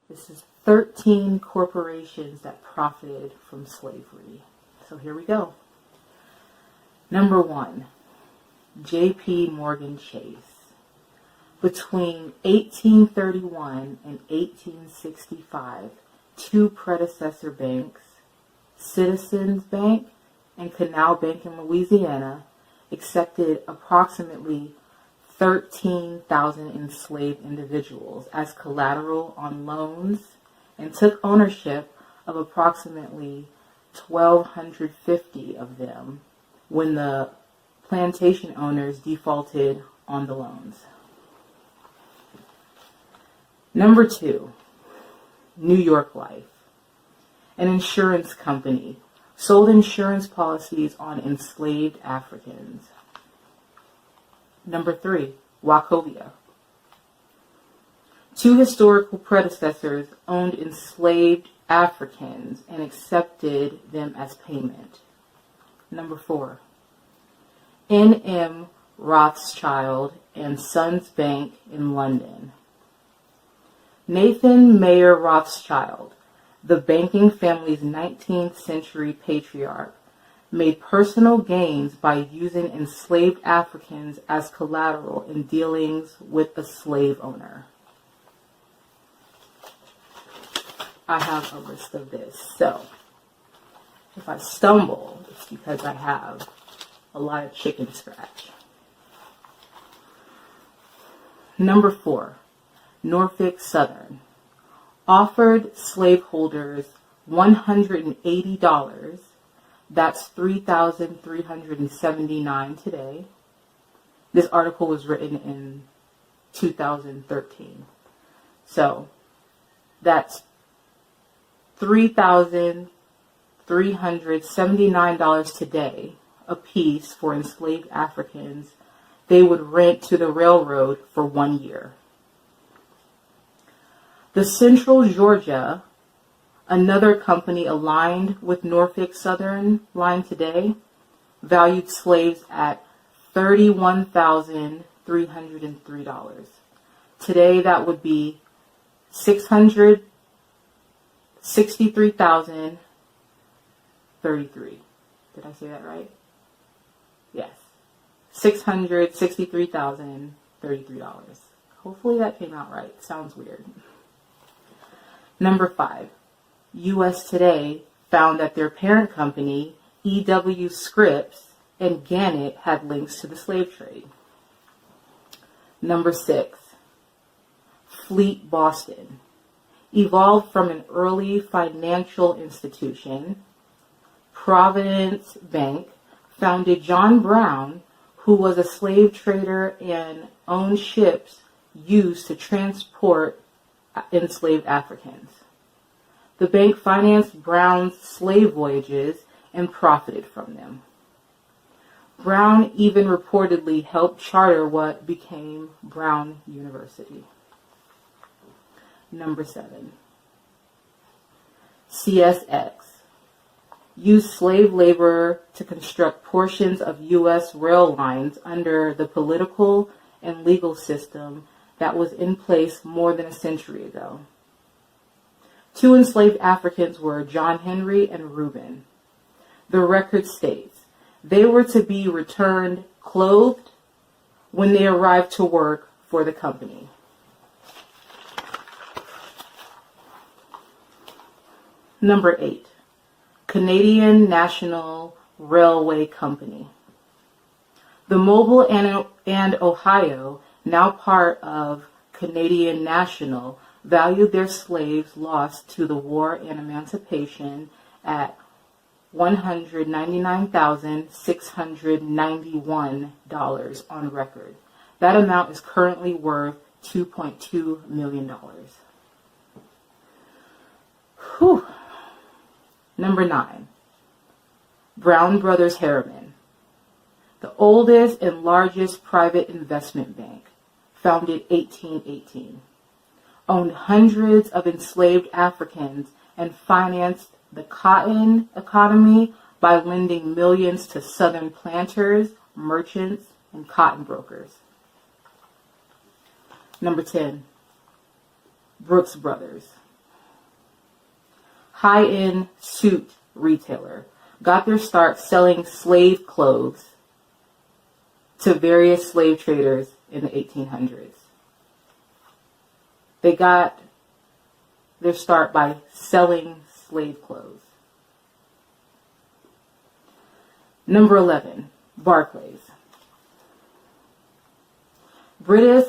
This is 13 corporations that profited from slavery. So here we go. Number 1, J.P. Morgan Chase. Between 1831 and 1865, 2 predecessor banks, Citizens Bank and Canal Bank in Louisiana, accepted approximately 13,000 enslaved individuals as collateral on loans and took ownership of approximately 1,250 of them when the plantation owners defaulted on the loans. Number 2, New York Life, an insurance company, sold insurance policies on enslaved Africans. Number 3, Wachovia. 2 historical predecessors owned enslaved Africans and accepted them as payment. Number 4, N.M. Rothschild and Sons Bank in London. Nathan Mayer Rothschild, the banking family's 19th century patriarch, made personal gains by using enslaved Africans as collateral in dealings with a slave owner. I have a list of this, so if I stumble, it's because I have a lot of chicken scratch. Number 4, Norfolk Southern, offered slaveholders $180, that's $3,379 today. This article was written in 2013. So that's $3,379 today a piece for enslaved Africans they would rent to the railroad for 1 year. The Central Georgia, another company aligned with Norfolk Southern Line today, valued slaves at $31,303. Today that would be $663,033. Did I say that right? Yes. $663,033. Hopefully that came out right. Sounds weird. Number 5. U.S. Today found that their parent company, E.W. Scripps and Gannett, had links to the slave trade. Number 6. Fleet Boston. Evolved from an early financial institution, Providence Bank founded John Brown, who was a slave trader and owned ships used to transport enslaved Africans. The bank financed Brown's slave voyages and profited from them. Brown even reportedly helped charter what became Brown University. Number 7. CSX. Used slave labor to construct portions of U.S. rail lines under the political and legal system that was in place more than a century ago. 2 enslaved Africans were John Henry and Reuben. The record states they were to be returned clothed when they arrived to work for the company. Number 8. Canadian National Railway Company. The Mobile and Ohio, now part of Canadian National, valued their slaves lost to the war and emancipation at $199,691 on record. That amount is currently worth $2.2 million. Whew. Number 9. Brown Brothers Harriman, the oldest and largest private investment bank, founded 1818, owned hundreds of enslaved Africans and financed the cotton economy by lending millions to Southern planters, merchants, and cotton brokers. Number 10. Brooks Brothers, high-end suit retailer, got their start selling slave clothes to various slave traders in the 1800s. They got their start by selling slave clothes. Number 11, Barclays. British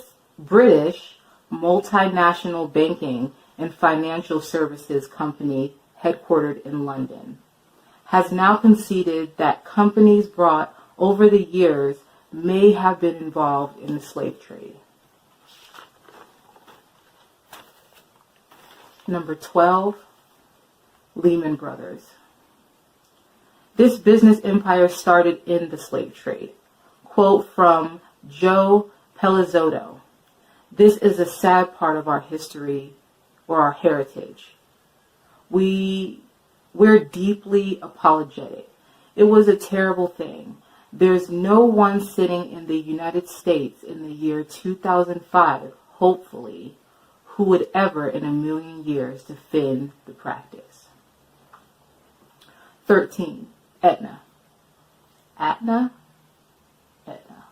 multinational banking and financial services company headquartered in London has now conceded that companies brought over the years may have been involved in the slave trade. Number 12, Lehman Brothers. This business empire started in the slave trade. Quote from Joe Pelizzotto. This is a sad part of our history or our heritage. We're deeply apologetic. It was a terrible thing. There's no one sitting in the United States in the year 2005, hopefully, who would ever in a million years defend the practice. 13, Aetna. Aetna? Aetna.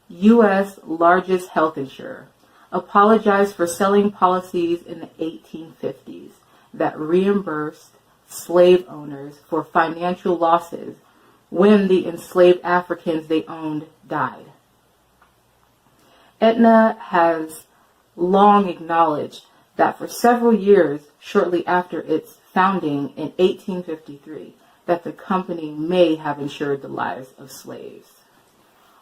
U.S. largest health insurer, apologized for selling policies in the 1850s that reimbursed slave owners for financial losses when the enslaved Africans they owned died. Aetna has long acknowledged that for several years shortly after its founding in 1853, that the company may have insured the lives of slaves.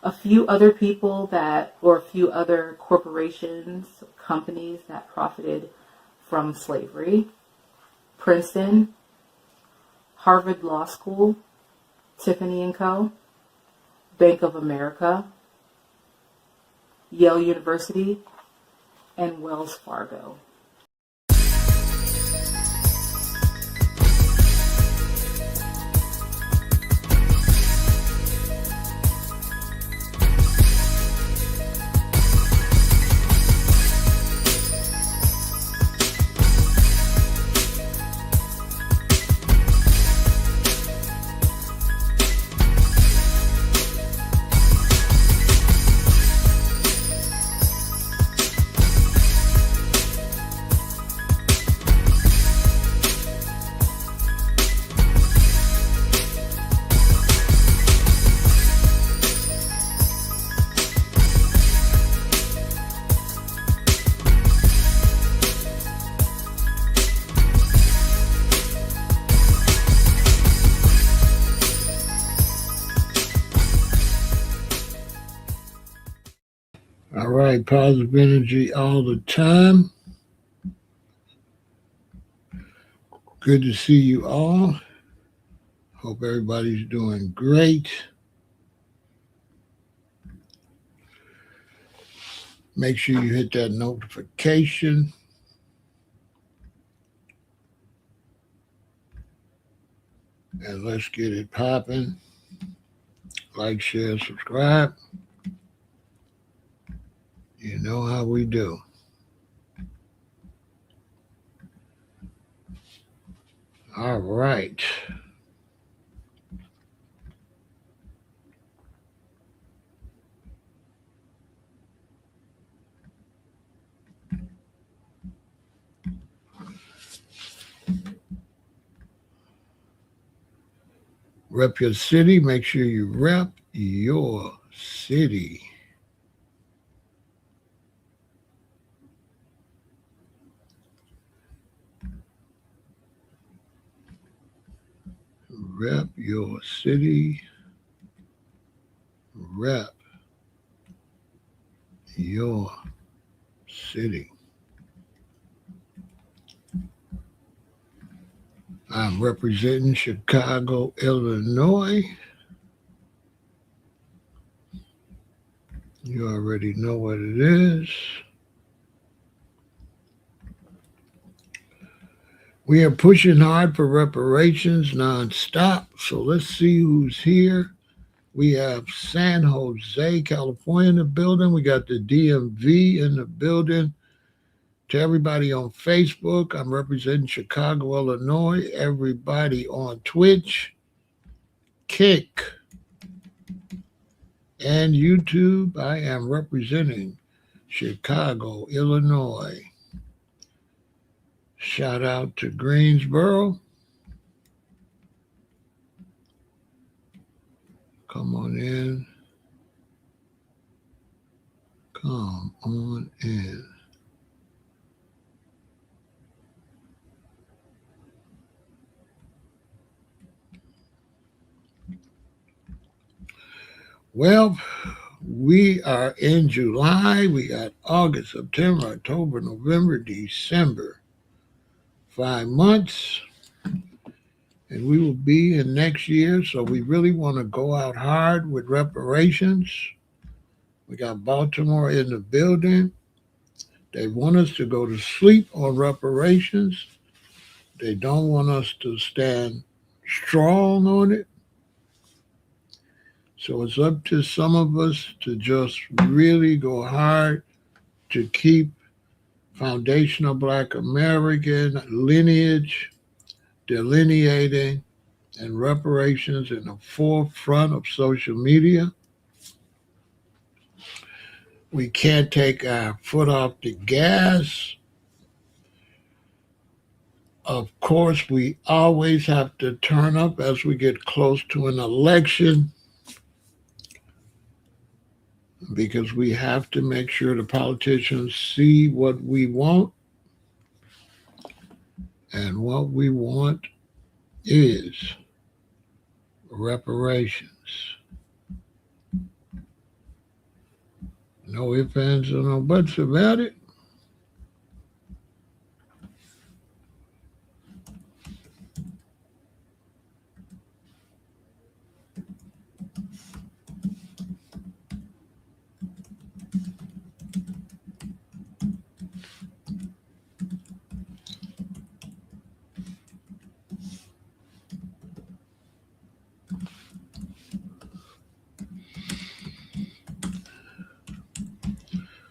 A few other a few other corporations, companies that profited from slavery: Princeton, Harvard Law School, Tiffany & Co., Bank of America, Yale University, and Wells Fargo. All right, positive energy all the time. Good to see you all. Hope everybody's doing great. Make sure you hit that notification. And let's get it popping. Like, share, subscribe. You know how we do. All right. Rep your city. Make sure you rep your city. Rep your city. Rep your city. I'm representing Chicago, Illinois. You already know what it is. We are pushing hard for reparations nonstop. So let's see who's here. We have San Jose, California in the building. We got the DMV in the building. To everybody on Facebook, I'm representing Chicago, Illinois. Everybody on Twitch, Kick, and YouTube, I am representing Chicago, Illinois. Shout out to Greensboro. Come on in. Come on in. Well, we are in July. We got August, September, October, November, December. 5 months. And we will be in next year. So we really want to go out hard with reparations. We got Baltimore in the building. They want us to go to sleep on reparations. They don't want us to stand strong on it. So it's up to some of us to just really go hard to keep foundational Black American lineage, delineating, and reparations in the forefront of social media. We can't take our foot off the gas. Of course, we always have to turn up as we get close to an election because we have to make sure the politicians see what we want. And what we want is reparations. No ifs, ands, or no buts about it.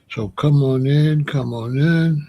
So come on in, come on in.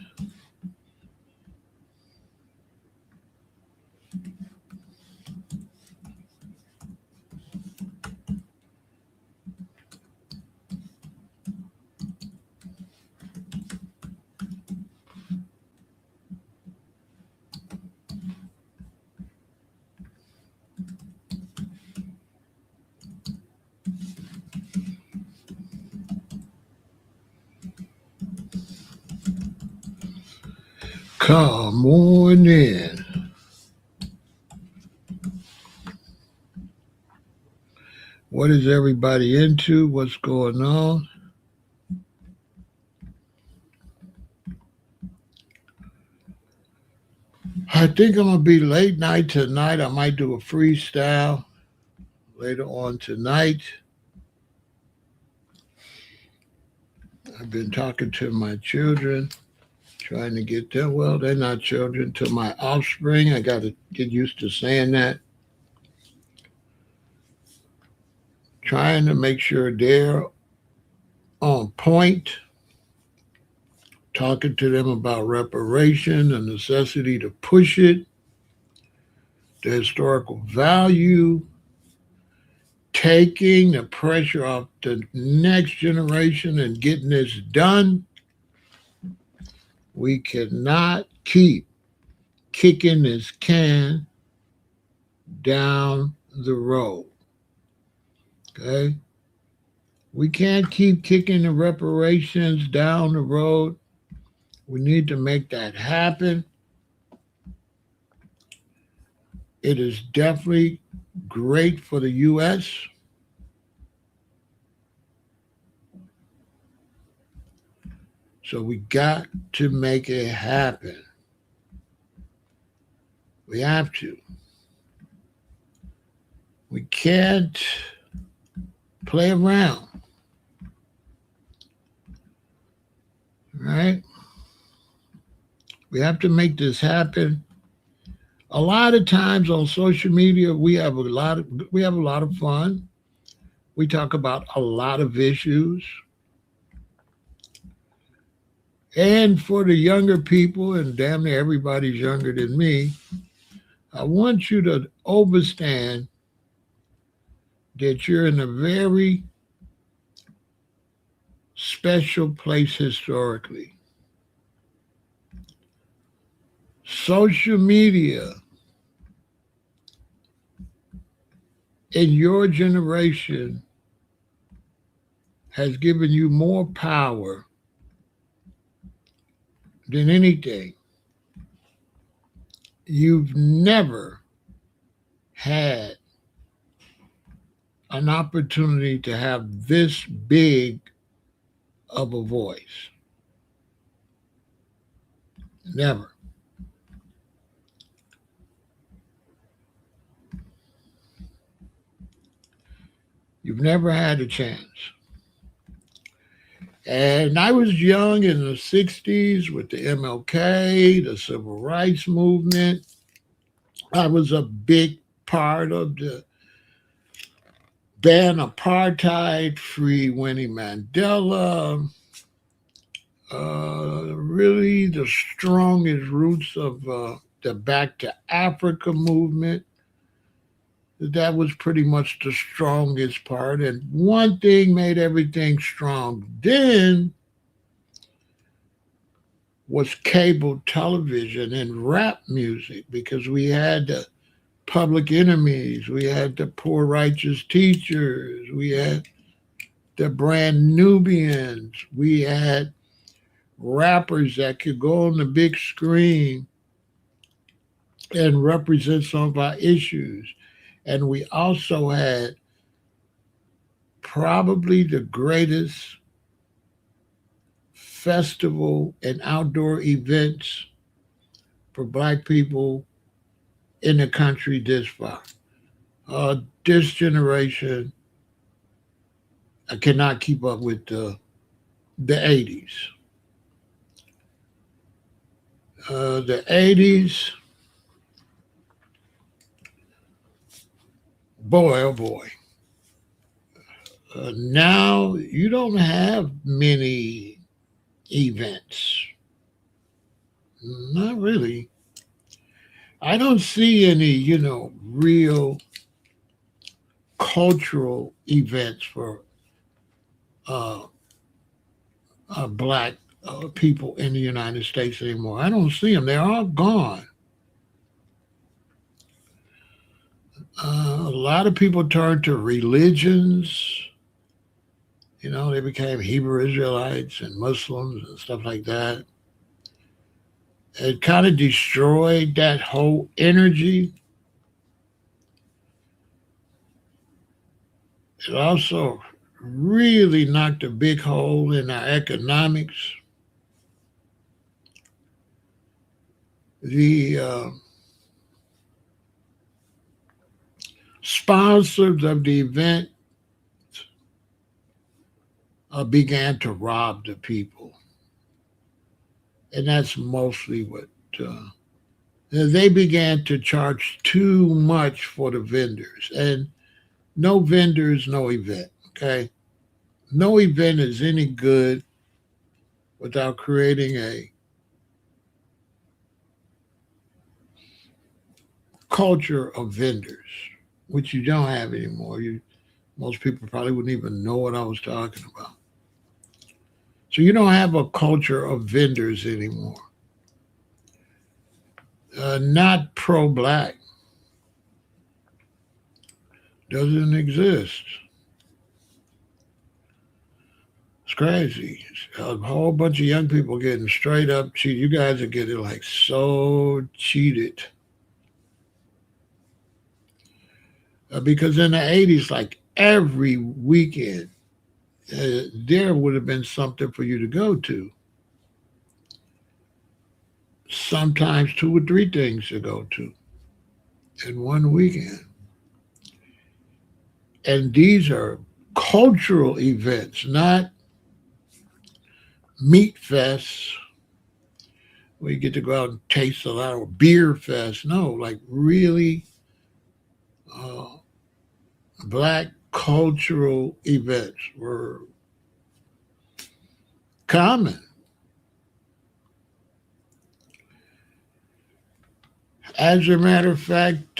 Come on in. What is everybody into? What's going on? I think I'm going to be late night tonight. I might do a freestyle later on tonight. I've been talking to my children, trying to get them. Well, they're not children, to my offspring. I got to get used to saying that. Trying to make sure they're on point. Talking to them about reparation, the necessity to push it, the historical value, taking the pressure off the next generation and getting this done. We cannot keep kicking this can down the road. Okay? We can't keep kicking the reparations down the road. We need to make that happen. It is definitely great for the U.S. So we got to make it happen. We have to. We can't play around. Right? We have to make this happen. A lot of times on social media, we have a lot of fun. We talk about a lot of issues. And for the younger people, and damn near everybody's younger than me, I want you to understand that you're in a very special place historically. Social media in your generation has given you more power than anything. You've never had an opportunity to have this big of a voice. Never. You've never had a chance. And I was young in the 60s with the MLK, the civil rights movement. I was a big part of the ban apartheid, free Winnie Mandela, really the strongest roots of the Back to Africa movement. That was pretty much the strongest part. And one thing made everything strong then was cable television and rap music because we had the public enemies, we had the poor righteous teachers, we had the brand Nubians, we had rappers that could go on the big screen and represent some of our issues. And we also had probably the greatest festival and outdoor events for Black people in the country this far. This generation I cannot keep up with the 80s. The 80s, boy, oh boy. Now you don't have many events. Not really. I don't see any, real cultural events for uh, Black people in the United States anymore. I don't see them. They're all gone. A lot of people turned to religions. They became Hebrew Israelites and Muslims and stuff like that. It kind of destroyed that whole energy. It also really knocked a big hole in our economics. The sponsors of the event began to rob the people. And that's mostly what they began to charge too much for the vendors. And no vendors, no event. Okay. No event is any good without creating a culture of vendors, which you don't have anymore. Most people probably wouldn't even know what I was talking about. So you don't have a culture of vendors anymore. Not pro-Black. Doesn't exist. It's crazy. A whole bunch of young people getting straight up cheated. You guys are getting like so cheated. Because in the 80s, like every weekend, there would have been something for you to go to. Sometimes 2 or 3 things to go to in one weekend. And these are cultural events, not meat fests where you get to go out and taste a lot, or beer fest. No, like really Black cultural events were common. As a matter of fact,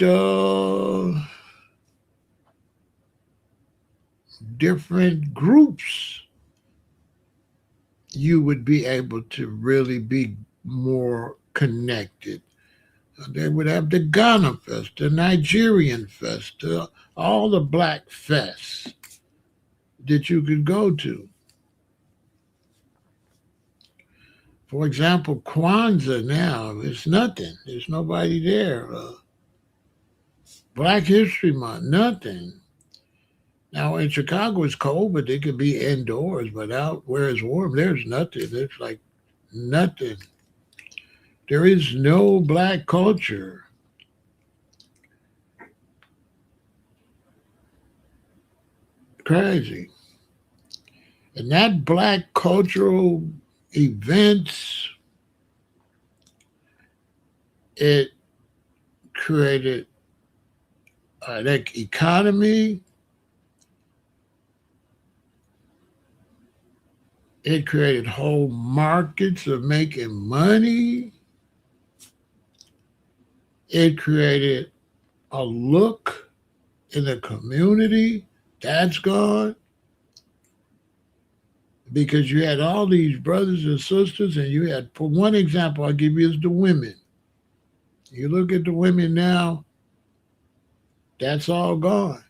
different groups, you would be able to really be more connected. They would have the Ghana Fest, the Nigerian Fest, all the black fests that you could go to. For example, Kwanzaa now is nothing. There's nobody there. Black History Month, nothing. Now in Chicago it's cold, but they could be indoors. But out where it's warm, there's nothing. It's like nothing. There is no black culture. Crazy. And that black cultural events, it created that economy. It created whole markets of making money. It created a look in the community. That's gone. Because you had all these brothers and sisters, and you had, for one example, I'll give you is the women. You look at the women now, that's all gone.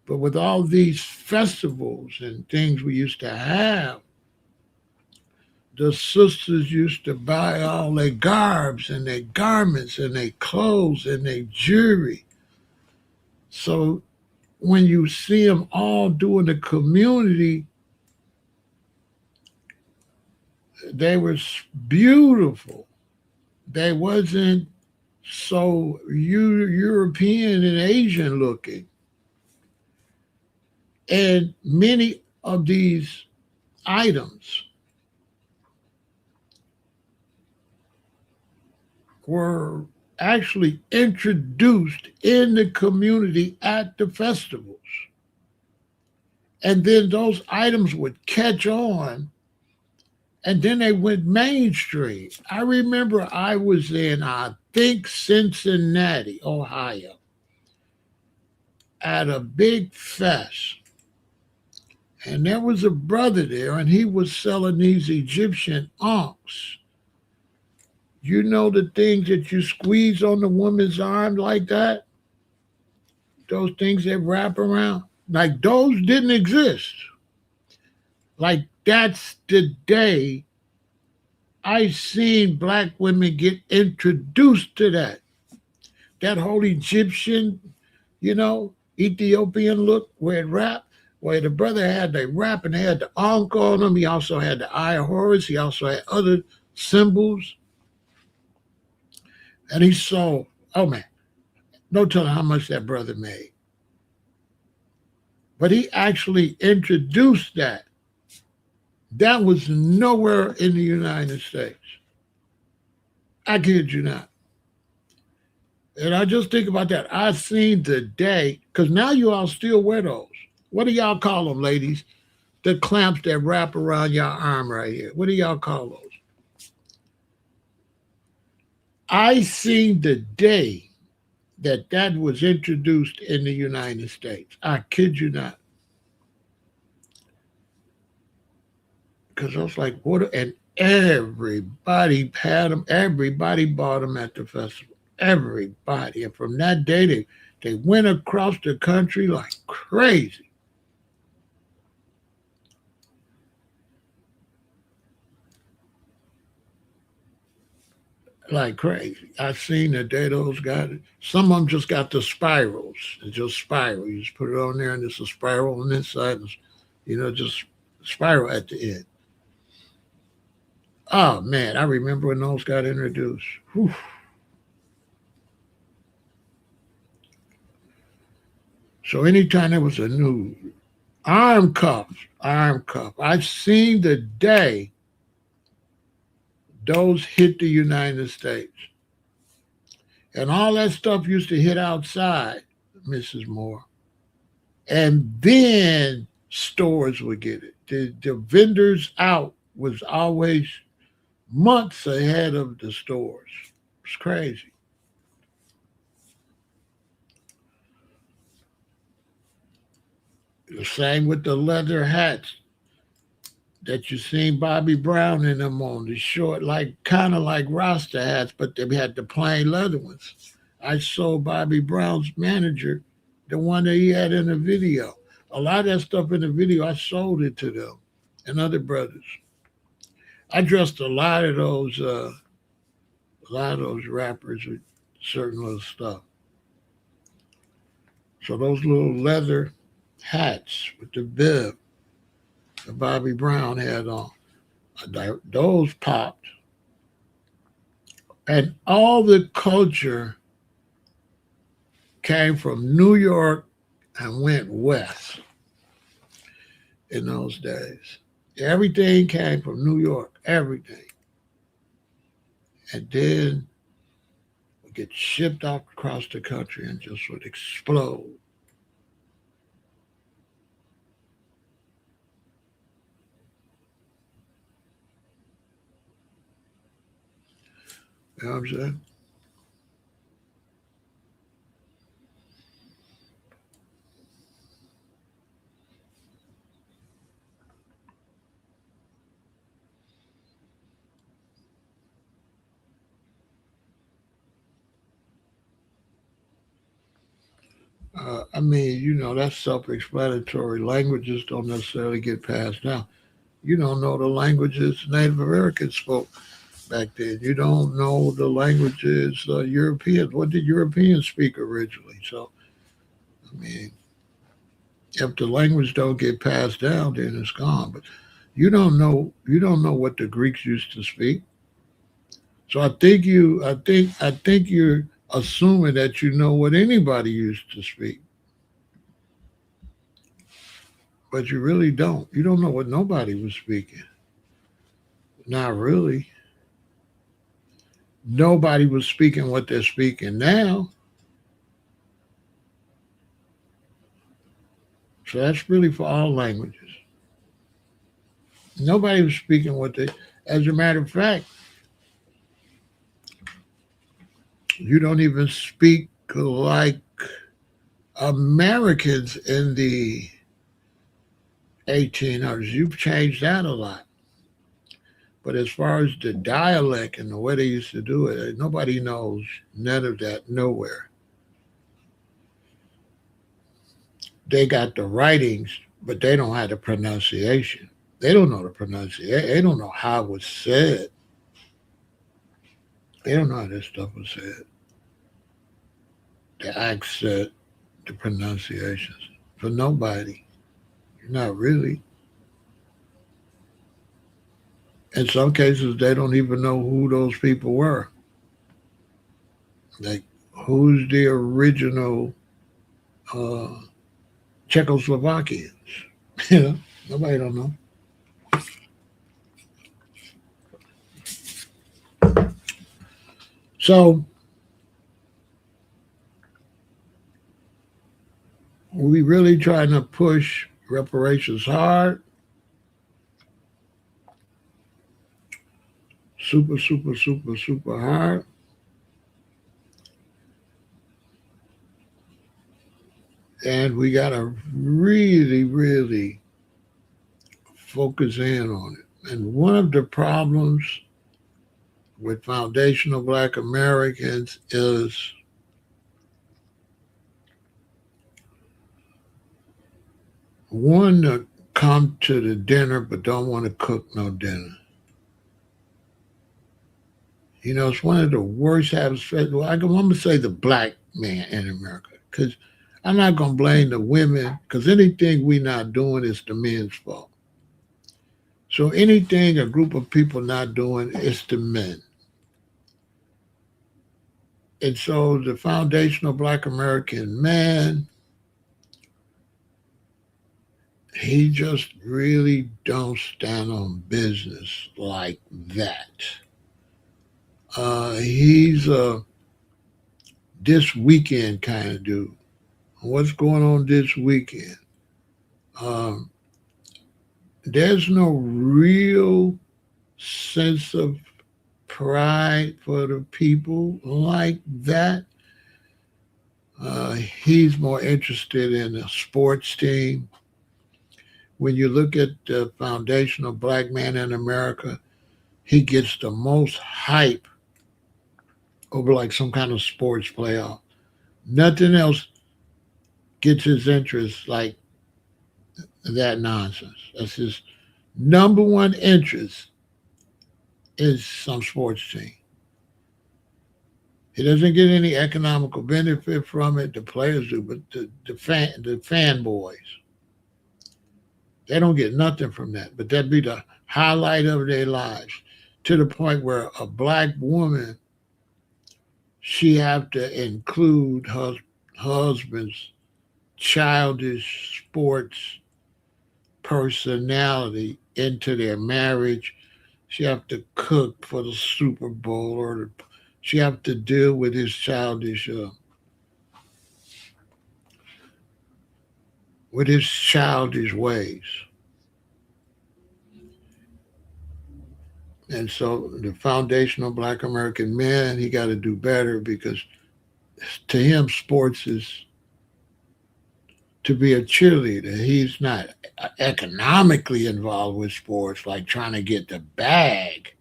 But with all these festivals and things we used to have, the sisters used to buy all their garbs and their garments and their clothes and their jewelry. So when you see them all doing the community, they were beautiful. They wasn't so European and Asian looking. And many of these items were actually introduced in the community at the festivals. And then those items would catch on, and then they went mainstream. I remember I was in, I think, Cincinnati, Ohio, at a big fest. And there was a brother there, and he was selling these Egyptian ankhs. You know the things that you squeeze on the woman's arm like that? Those things that wrap around? Like those didn't exist. Like that's the day I seen black women get introduced to that. That whole Egyptian, Ethiopian look where it wrapped. Where the brother had the wrap and had the ankh on him. He also had the eye of Horus. He also had other symbols. And he saw, oh man, no telling how much that brother made. But he actually introduced that. That was nowhere in the United States. I kid you not. And I just think about that. I seen the day, because now you all still wear those. What do y'all call them, ladies? The clamps that wrap around your arm right here. What do y'all call those? I seen the day that was introduced in the United States. I kid you not. Because I was like, what? And everybody had them. Everybody bought them at the festival. Everybody. And from that day, they went across the country like crazy. Like crazy. I seen the day those got it. Some of them just got the spirals. It's just spiral. You just put it on there and it's a spiral on the inside. And, just spiral at the end. Oh, man. I remember when those got introduced. Whew. So anytime there was a new arm cuff, I've seen the day those hit the United States. And all that stuff used to hit outside, Mrs. Moore. And then stores would get it. The vendors out was always months ahead of the stores. It's crazy. The same with the leather hats that you seen Bobby Brown in them on, the short, like kind of like Rasta hats, but they had the plain leather ones. I sold Bobby Brown's manager the one that he had in the video. A lot of that stuff in the video, I sold it to them and other brothers. I dressed a lot of those rappers with certain little stuff. So those little leather hats with the bib that Bobby Brown had on, those popped. And all the culture came from New York and went west in those days. Everything came from New York, everything. And then would get shipped out across the country and just would explode. You know what I'm saying? I mean, that's self-explanatory. Languages don't necessarily get passed down. You don't know the languages Native Americans spoke back then. You don't know the languages Europeans. What did Europeans speak originally? So, I mean, if the language don't get passed down, then it's gone. But you don't know. You don't know what the Greeks used to speak. So I think you're assuming that you know what anybody used to speak, but you really don't. You don't know what nobody was speaking. Not really. Nobody was speaking what they're speaking now. So that's really for all languages. Nobody was speaking what they. As a matter of fact, you don't even speak like Americans in the 1800s. You've changed that a lot. But as far as the dialect and the way they used to do it, nobody knows none of that nowhere. They got the writings, but they don't have the pronunciation. They don't know the pronunciation. They don't know how it was said. They don't know how this stuff was said. The accent, the pronunciations. For nobody. Not really. In some cases, they don't even know who those people were. Like, who's the original Czechoslovakians? Nobody don't know. So we really trying to push reparations hard. Super, super, super, super hard. And we got to really, really focus in on it. And one of the problems with foundational Black Americans is one to come to the dinner but don't want to cook no dinner. It's one of the worst habits. Well, I'm going to say the Black man in America, because I'm not going to blame the women, because anything we're not doing is the men's fault. So anything a group of people not doing is the men. And so the foundational Black American man, he just really don't stand on business like that. He's a this weekend kind of dude. What's going on this weekend? There's no real sense of pride for the people like that. He's more interested in a sports team. when you look at the foundational black man in America, he gets the most hype over like some kind of sports playoff. Nothing else gets his interest like that nonsense. That's his number one interest is some sports team. He doesn't get any economical benefit from it. The players do, but the fanboys, they don't get nothing from that. But that be the highlight of their lives, to the point where a black woman, she have to include her husband's childish sports personality into their marriage. She have to cook for the Super Bowl, or she have to deal with his childish ways. And so the foundational black American man, he got to do better, because to him, sports is to be a cheerleader. He's not economically involved with sports, like trying to get the bag.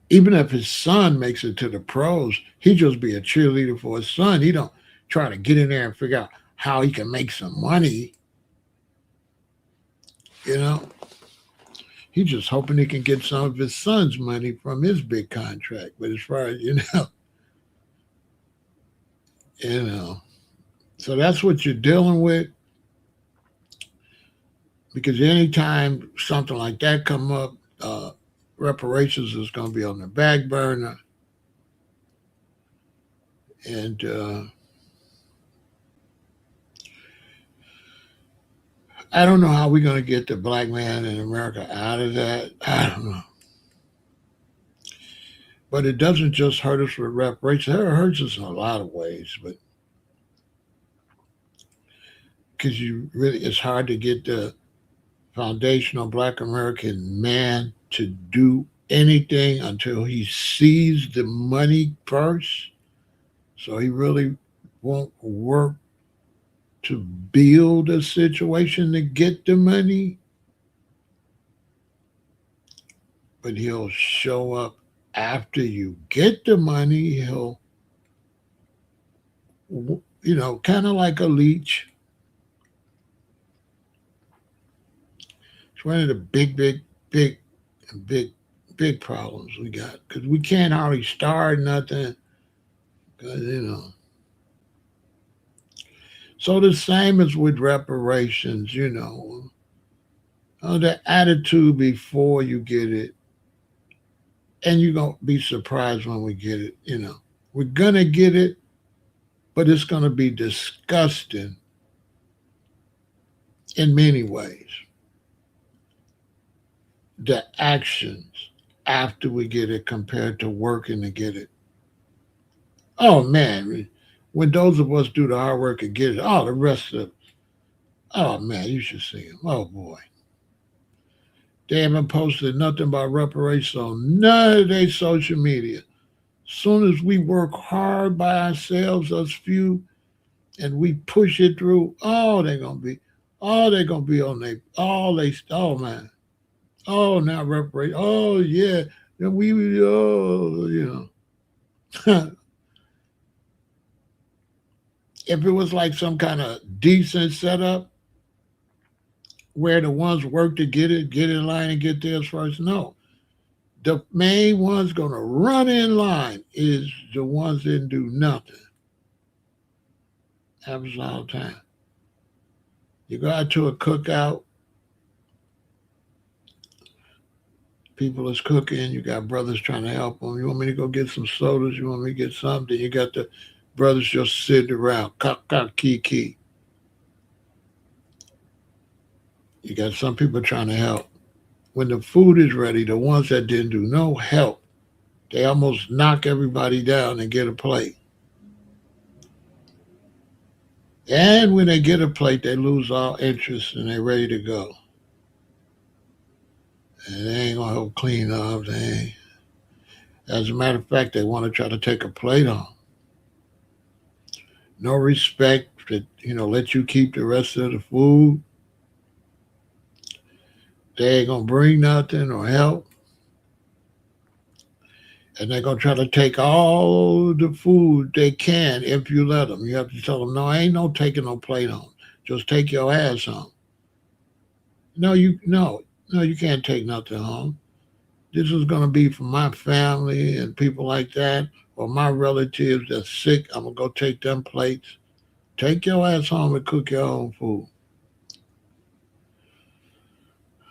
Even if his son makes it to the pros, he just be a cheerleader for his son. He don't try to get in there and figure out how he can make some money. You know, he's just hoping he can get some of his son's money from his big contract. But as far as so that's what you're dealing with. Because anytime something like that come up, reparations is going to be on the back burner. And I don't know how we're going to get the black man in America out of that. I don't know. But it doesn't just hurt us with reparations. It hurts us in a lot of ways. But because it's hard to get the foundational black American man to do anything until he sees the money first. So he really won't work to build a situation to get the money, but he'll show up after you get the money. He'll, kind of like a leech. It's one of the big problems we got, because we can't hardly start nothing, because, So the same as with reparations, the attitude before you get it, and you're going to be surprised when we get it, We're going to get it, but it's going to be disgusting in many ways. The actions after we get it compared to working to get it. Oh, man. When those of us do the hard work and get it, all the rest of it, oh, man, you should see them. Oh, boy. They haven't posted nothing about reparations on none of their social media. As soon as we work hard by ourselves, us few, and we push it through, they're going to be on their, oh, man. Oh, now reparations. Oh, yeah. Then If it was like some kind of decent setup where the ones work to get in line and get theirs first, no. The main ones going to run in line is the ones that didn't do nothing. Happens all the time. You go out to a cookout, people is cooking, you got brothers trying to help them. You want me to go get some sodas? You want me to get something? You got the brothers just sitting around, kiki. You got some people trying to help. When the food is ready, the ones that didn't do no help, they almost knock everybody down and get a plate. And when they get a plate, they lose all interest and they're ready to go. And they ain't gonna help clean up. As a matter of fact, they want to try to take a plate on. No respect that, let you keep the rest of the food. They ain't gonna bring nothing or help. And they're gonna try to take all the food they can if you let them. You have to tell them, no, ain't no taking no plate home. Just take your ass home. No, you can't take nothing home. This is gonna be for my family and people like that, or my relatives that's sick. I'm gonna go take them plates. Take your ass home and cook your own food.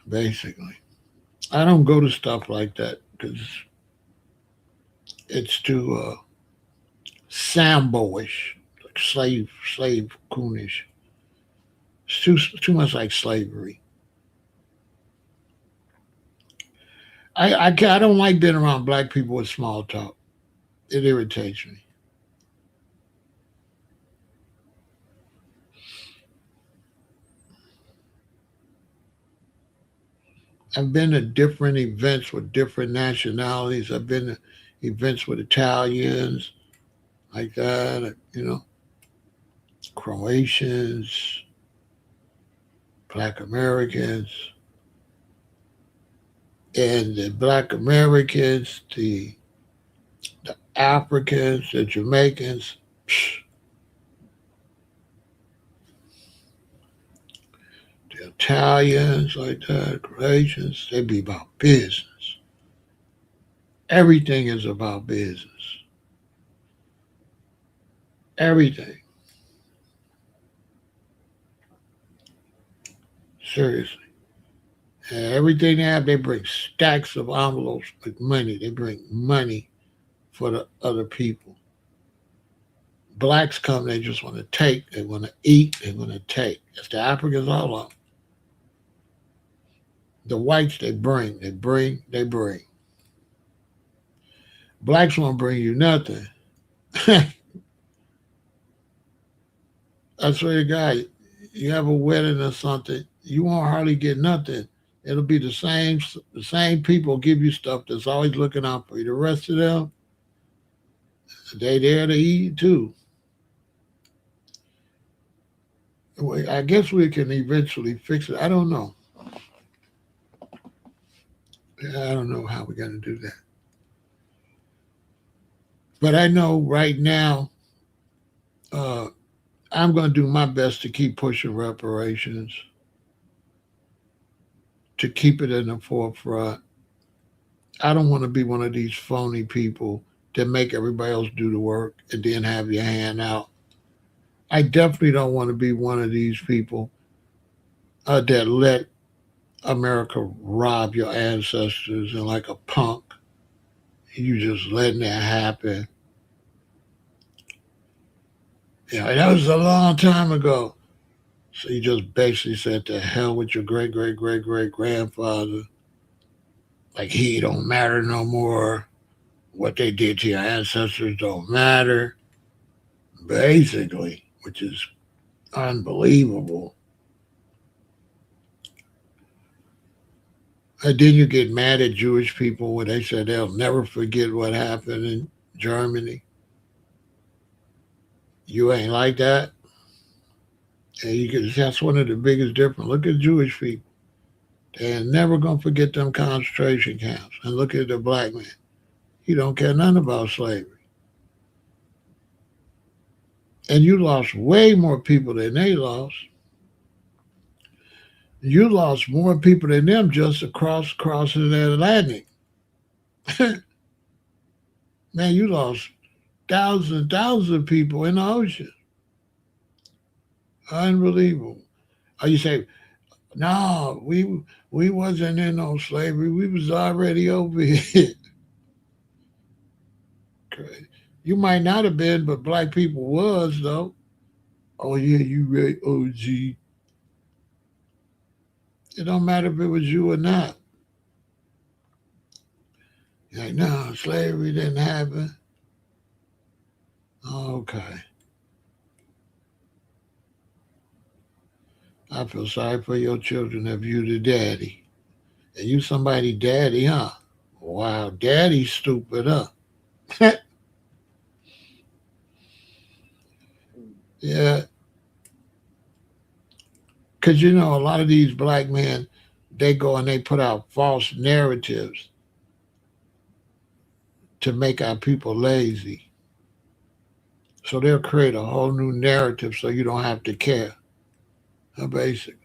Basically, I don't go to stuff like that because it's too Samboish, like slave coonish. It's too much like slavery. I don't like being around black people with small talk. It irritates me. I've been to different events with different nationalities. I've been to events with Italians like that, Croatians, Black Americans, and the Black Americans, the Africans, the Jamaicans, psh, the Italians like that, Croatians, they be about business. Everything is about business. Everything. Seriously. And everything they have, they bring stacks of envelopes with money. They bring money for the other people. Blacks come, they just want to take, they want to eat, they want to take. It's the Africans all of them. The whites, they bring, they bring, they bring. Blacks won't bring you nothing. I swear to God, you have a wedding or something, you won't hardly get nothing. It'll be the same people give you stuff that's always looking out for you. The rest of them, they there to eat too. I guess we can eventually fix it. I don't know. I don't know how we're going to do that. But I know right now, uh, I'm going to do my best to keep pushing reparations, to keep it in the forefront. I don't want to be one of these phony people that make everybody else do the work and then have your hand out. I definitely don't want to be one of these people that let America rob your ancestors and like a punk, you just letting it happen. That was a long time ago. So you just basically said to hell with your great great great great grandfather. Like he don't matter no more. What they did to your ancestors don't matter. Basically, which is unbelievable. And then you get mad at Jewish people when they say they'll never forget what happened in Germany. You ain't like that. And that's one of the biggest difference. Look at Jewish people. They're never gonna forget them concentration camps. And look at the black man. He don't care nothing about slavery. And you lost way more people than they lost. You lost more people than them just crossing the Atlantic. Man, you lost thousands and thousands of people in the ocean. Unbelievable. Oh, you say, no, we wasn't in no slavery. We was already over here. You might not have been, but black people was though. Oh yeah, you right, OG. It don't matter if it was you or not. You're like, no, slavery didn't happen. Okay. I feel sorry for your children if you the daddy. And you somebody daddy, huh? Wow, daddy's stupid, huh? Yeah. Because you know, a lot of these black men, they go and they put out false narratives to make our people lazy. So they'll create a whole new narrative so you don't have to care. How basic.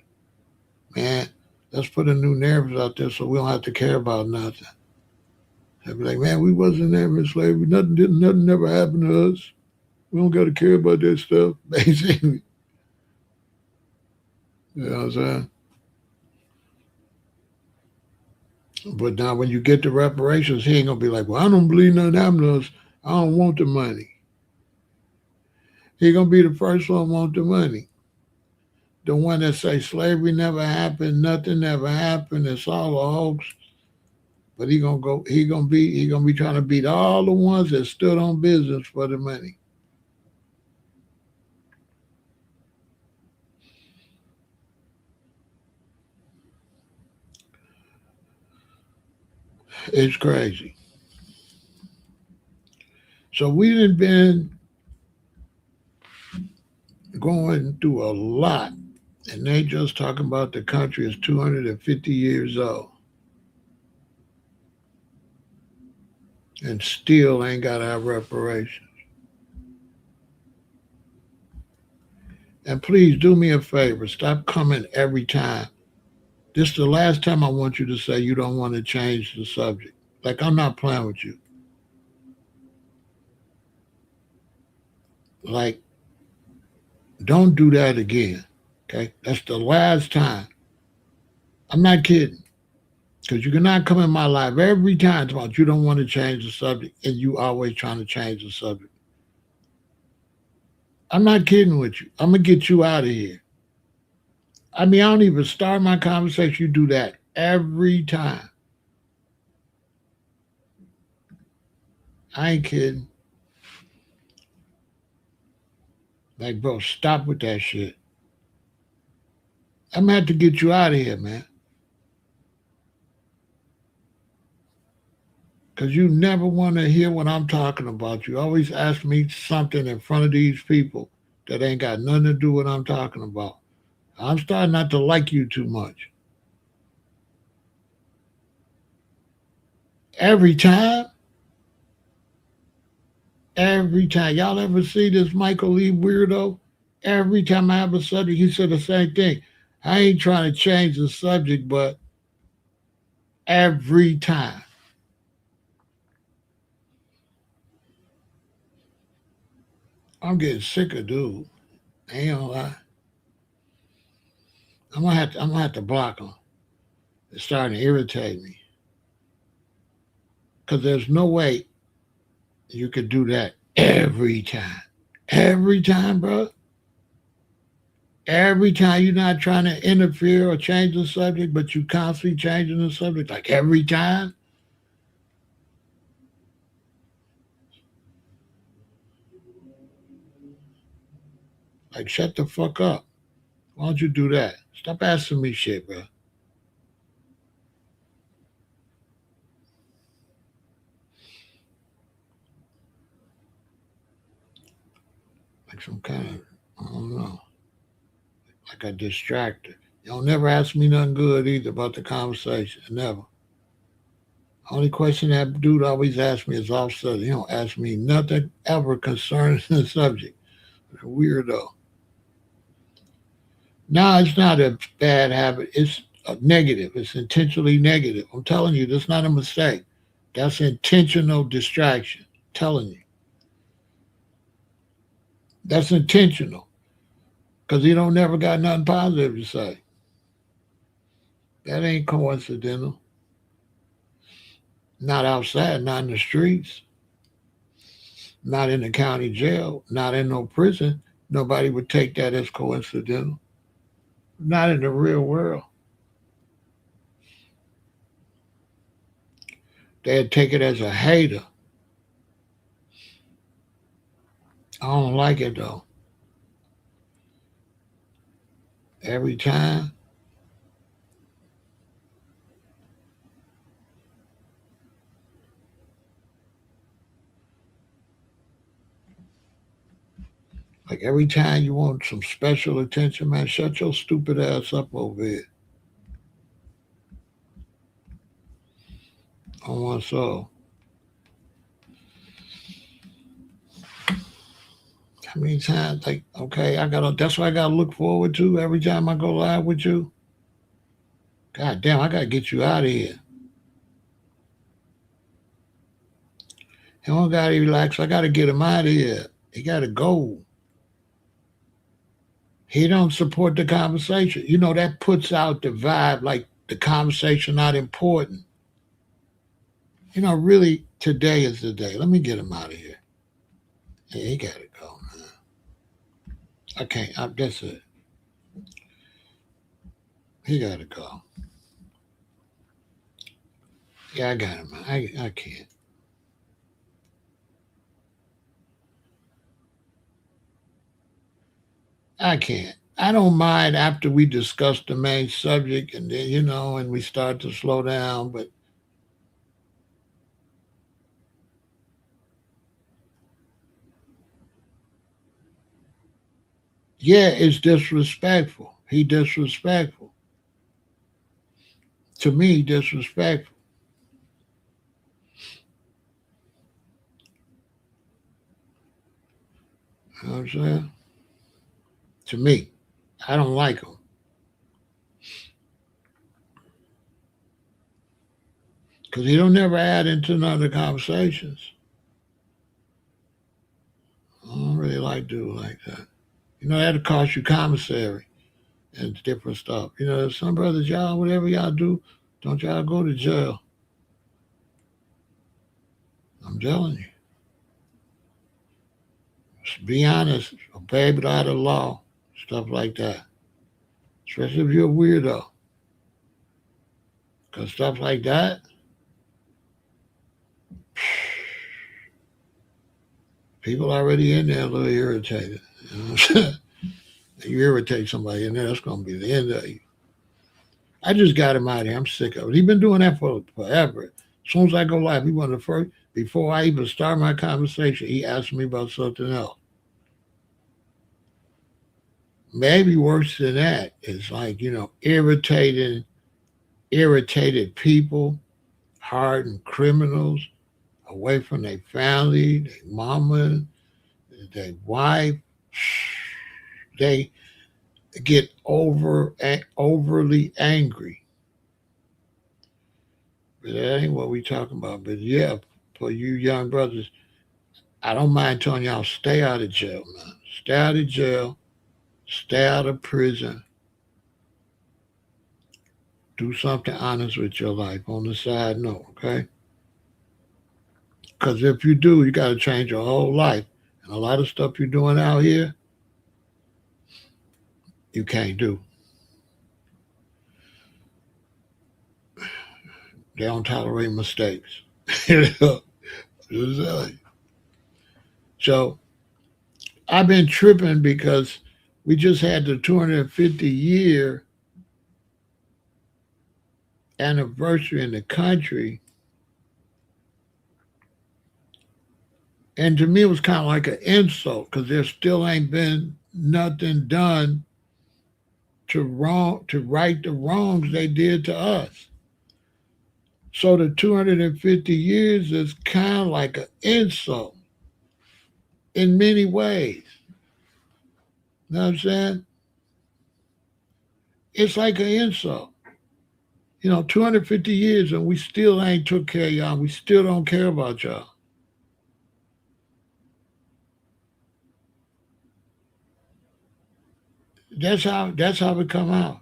Man, let's put a new narrative out there so we don't have to care about nothing. They'll be like, man, we wasn't ever in slavery. Nothing never happened to us. We don't got to care about that stuff. Basically. You know what I'm saying? But now when you get the reparations, he ain't going to be like, well, I don't believe nothing happened to us. I don't want the money. He going to be the first one want the money. The one that say slavery never happened, nothing never happened, it's all a hoax. But he gonna be trying to beat all the ones that stood on business for the money. It's crazy. So we done been going through a lot, and they just talking about the country is 250 years old and still ain't got our reparations. And please do me a favor, stop coming every time. This is the last time I want you to say you don't want to change the subject. Like I'm not playing with you. Like, don't do that again. Okay? That's the last time. I'm not kidding. Because you cannot come in my life every time about you don't want to change the subject and you always trying to change the subject. I'm not kidding with you. I'm gonna get you out of here. I mean, I don't even start my conversation. You do that every time. I ain't kidding. Like, bro, stop with that shit. I'm gonna have to get you out of here, man. Because you never want to hear what I'm talking about. You always ask me something in front of these people that ain't got nothing to do with what I'm talking about. I'm starting not to like you too much. Every time, every time. Y'all ever see this Michael Lee weirdo? Every time I have a subject, he said the same thing. I ain't trying to change the subject, but every time. I'm getting sick of dude. I ain't gonna lie. I'm gonna have to block him. It's starting to irritate me. Cause there's no way you could do that every time. Every time, bro. Every time you're not trying to interfere or change the subject, but you constantly changing the subject, like every time. Like, shut the fuck up. Why don't you do that? Stop asking me shit, bro. Like some kind of, I don't know, like a distractor. You don't never ask me nothing good either about the conversation. Never. Only question that dude always asks me is off subject. He don't ask me nothing ever concerning the subject. Weirdo. No, it's not a bad habit. It's a negative. It's intentionally negative. I'm telling you, that's not a mistake. That's intentional distraction. I'm telling you. That's intentional. Because he don't never got nothing positive to say. That ain't coincidental. Not outside, not in the streets, not in the county jail, not in no prison. Nobody would take that as coincidental. Not in the real world. They'd take it as a hater. I don't like it though. Every time. Like every time you want some special attention, man, shut your stupid ass up over here. On one soul. How many times? Like, okay, that's what I gotta look forward to every time I go live with you. God damn, I gotta get you out of here. He don't gotta relax. I gotta get him out of here. He gotta go. He don't support the conversation. You know, that puts out the vibe like the conversation not important. You know, really, today is the day. Let me get him out of here. Yeah, he gotta go, man. I can't. That's it. He gotta go. Yeah, I got him. I can't. I can't. I don't mind after we discuss the main subject and then, and we start to slow down, but yeah, it's disrespectful. He disrespectful. To me, disrespectful. You know what I'm saying? To me, I don't like him. Because he don't never add into none of the conversations. I don't really like dudes like that. That'll cost you commissary and different stuff. Some brothers, y'all, whatever y'all do, don't y'all go to jail. I'm telling you. Just be honest, obey by the law, stuff like that. Especially if you're a weirdo. Because stuff like that, people already in there a little irritated. You know what I'm saying? You irritate somebody in there, that's going to be the end of you. I just got him out of here. I'm sick of it. He's been doing that for forever. As soon as I go live, he one of the first, before I even start my conversation, he asked me about something else. Maybe worse than that is like, irritated people, hardened criminals, away from their family, their mama, their wife. They get overly angry. But that ain't what we talking about. But yeah, for you young brothers, I don't mind telling y'all, stay out of jail, man. Stay out of jail. Stay out of prison. Do something honest with your life on the side note, okay? Because if you do, you got to change your whole life. And a lot of stuff you're doing out here, you can't do. They don't tolerate mistakes. So I've been tripping because we just had the 250-year anniversary in the country. And to me, it was kind of like an insult because there still ain't been nothing done to right the wrongs they did to us. So the 250 years is kind of like an insult in many ways. You know what I'm saying? It's like an insult. 250 years and we still ain't took care of y'all. We still don't care about y'all. That's how it come out.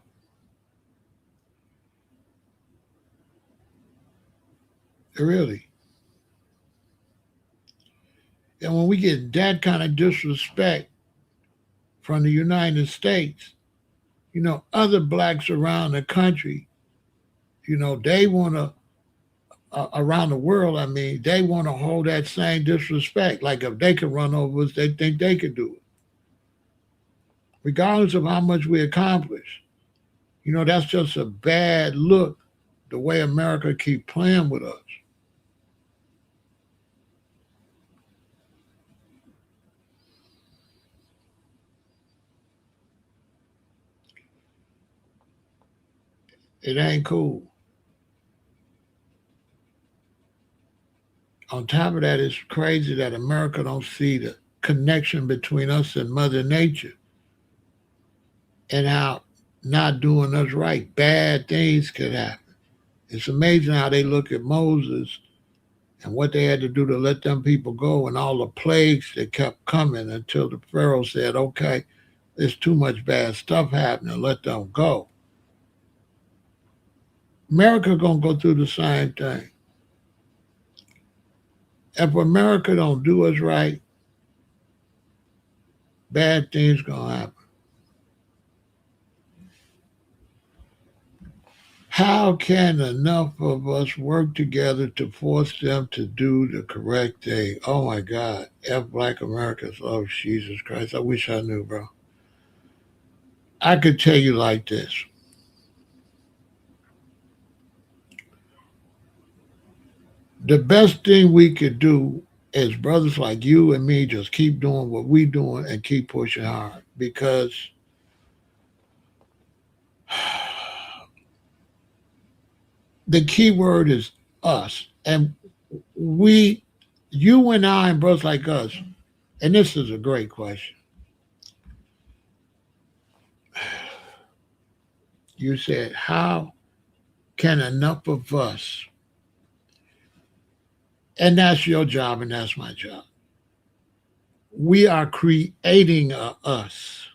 Really. And when we get that kind of disrespect from the United States, other blacks around the country, they want to, around the world, I mean, they want to hold that same disrespect. Like if they can run over us, they think they can do it. Regardless of how much we accomplish. That's just a bad look, the way America keep playing with us. It ain't cool. On top of that, it's crazy that America don't see the connection between us and Mother Nature and how not doing us right, bad things could happen. It's amazing how they look at Moses and what they had to do to let them people go and all the plagues that kept coming until the Pharaoh said, okay, there's too much bad stuff happening, let them go. America gonna go through the same thing. If America don't do us right, bad things gonna happen. How can enough of us work together to force them to do the correct thing? Oh my God. F Black Americans. Oh, Jesus Christ. I wish I knew, bro. I could tell you like this. The best thing we could do is brothers like you and me just keep doing what we doing and keep pushing hard because the key word is us. And we, you and I and brothers like us, and this is a great question. You said, how can enough of us, and that's your job and that's my job, we are creating a us.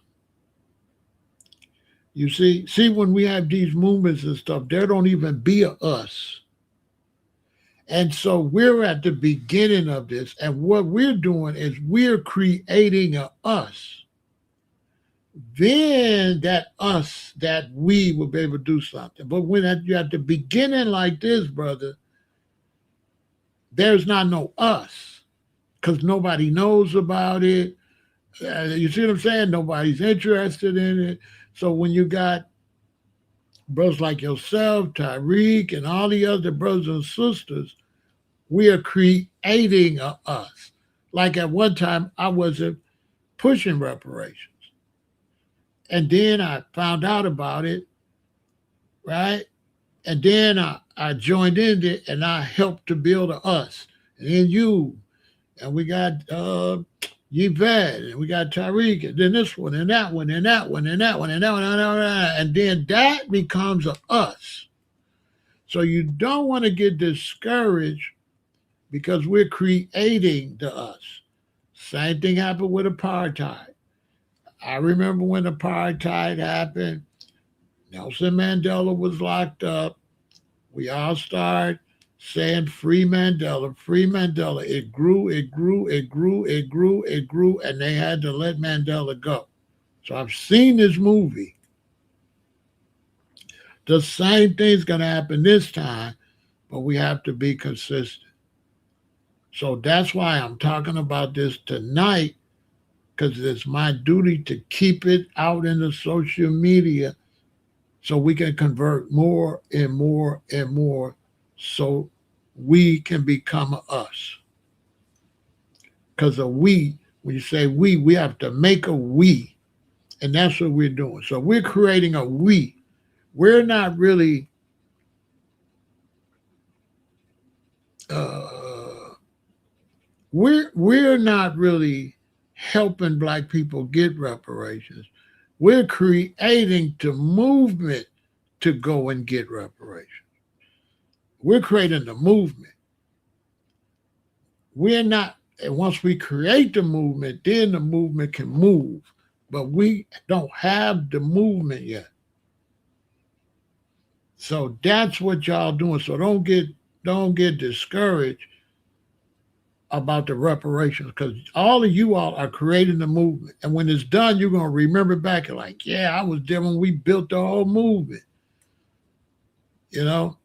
You see, when we have these movements and stuff, there don't even be a us. And so we're at the beginning of this, and what we're doing is we're creating a us. Then that us, that we will be able to do something. But when you're at the beginning like this, brother, there's not no us because nobody knows about it. You see what I'm saying? Nobody's interested in it. So when you got brothers like yourself, Tyreek, and all the other brothers and sisters, we are creating a us. Like at one time, I wasn't pushing reparations. And then I found out about it, right? And then I joined in it and I helped to build a us. And then you, and we got Yvette, and we got Tyreek, and then this one, and that one, and that one, and that one, and that one, and that one, and then that becomes a us. So you don't want to get discouraged because we're creating the us. Same thing happened with apartheid. I remember when apartheid happened, Nelson Mandela was locked up. We all started saying free Mandela, free Mandela. It grew, it grew, it grew, it grew, it grew, and they had to let Mandela go. So I've seen this movie. The same thing's going to happen this time, but we have to be consistent. So that's why I'm talking about this tonight, because it's my duty to keep it out in the social media so we can convert more and more and more so we can become us. Because a we, when you say we have to make a we. And that's what we're doing. So we're creating a we. We're not really we're not really helping Black people get reparations. We're creating the movement to go and get reparations. We're creating the movement. We're not, and once we create the movement, then the movement can move. But we don't have the movement yet. So that's what y'all doing. So don't get discouraged about the reparations, because all of you all are creating the movement. And when it's done, you're going to remember back and like, yeah, I was there when we built the whole movement. You know,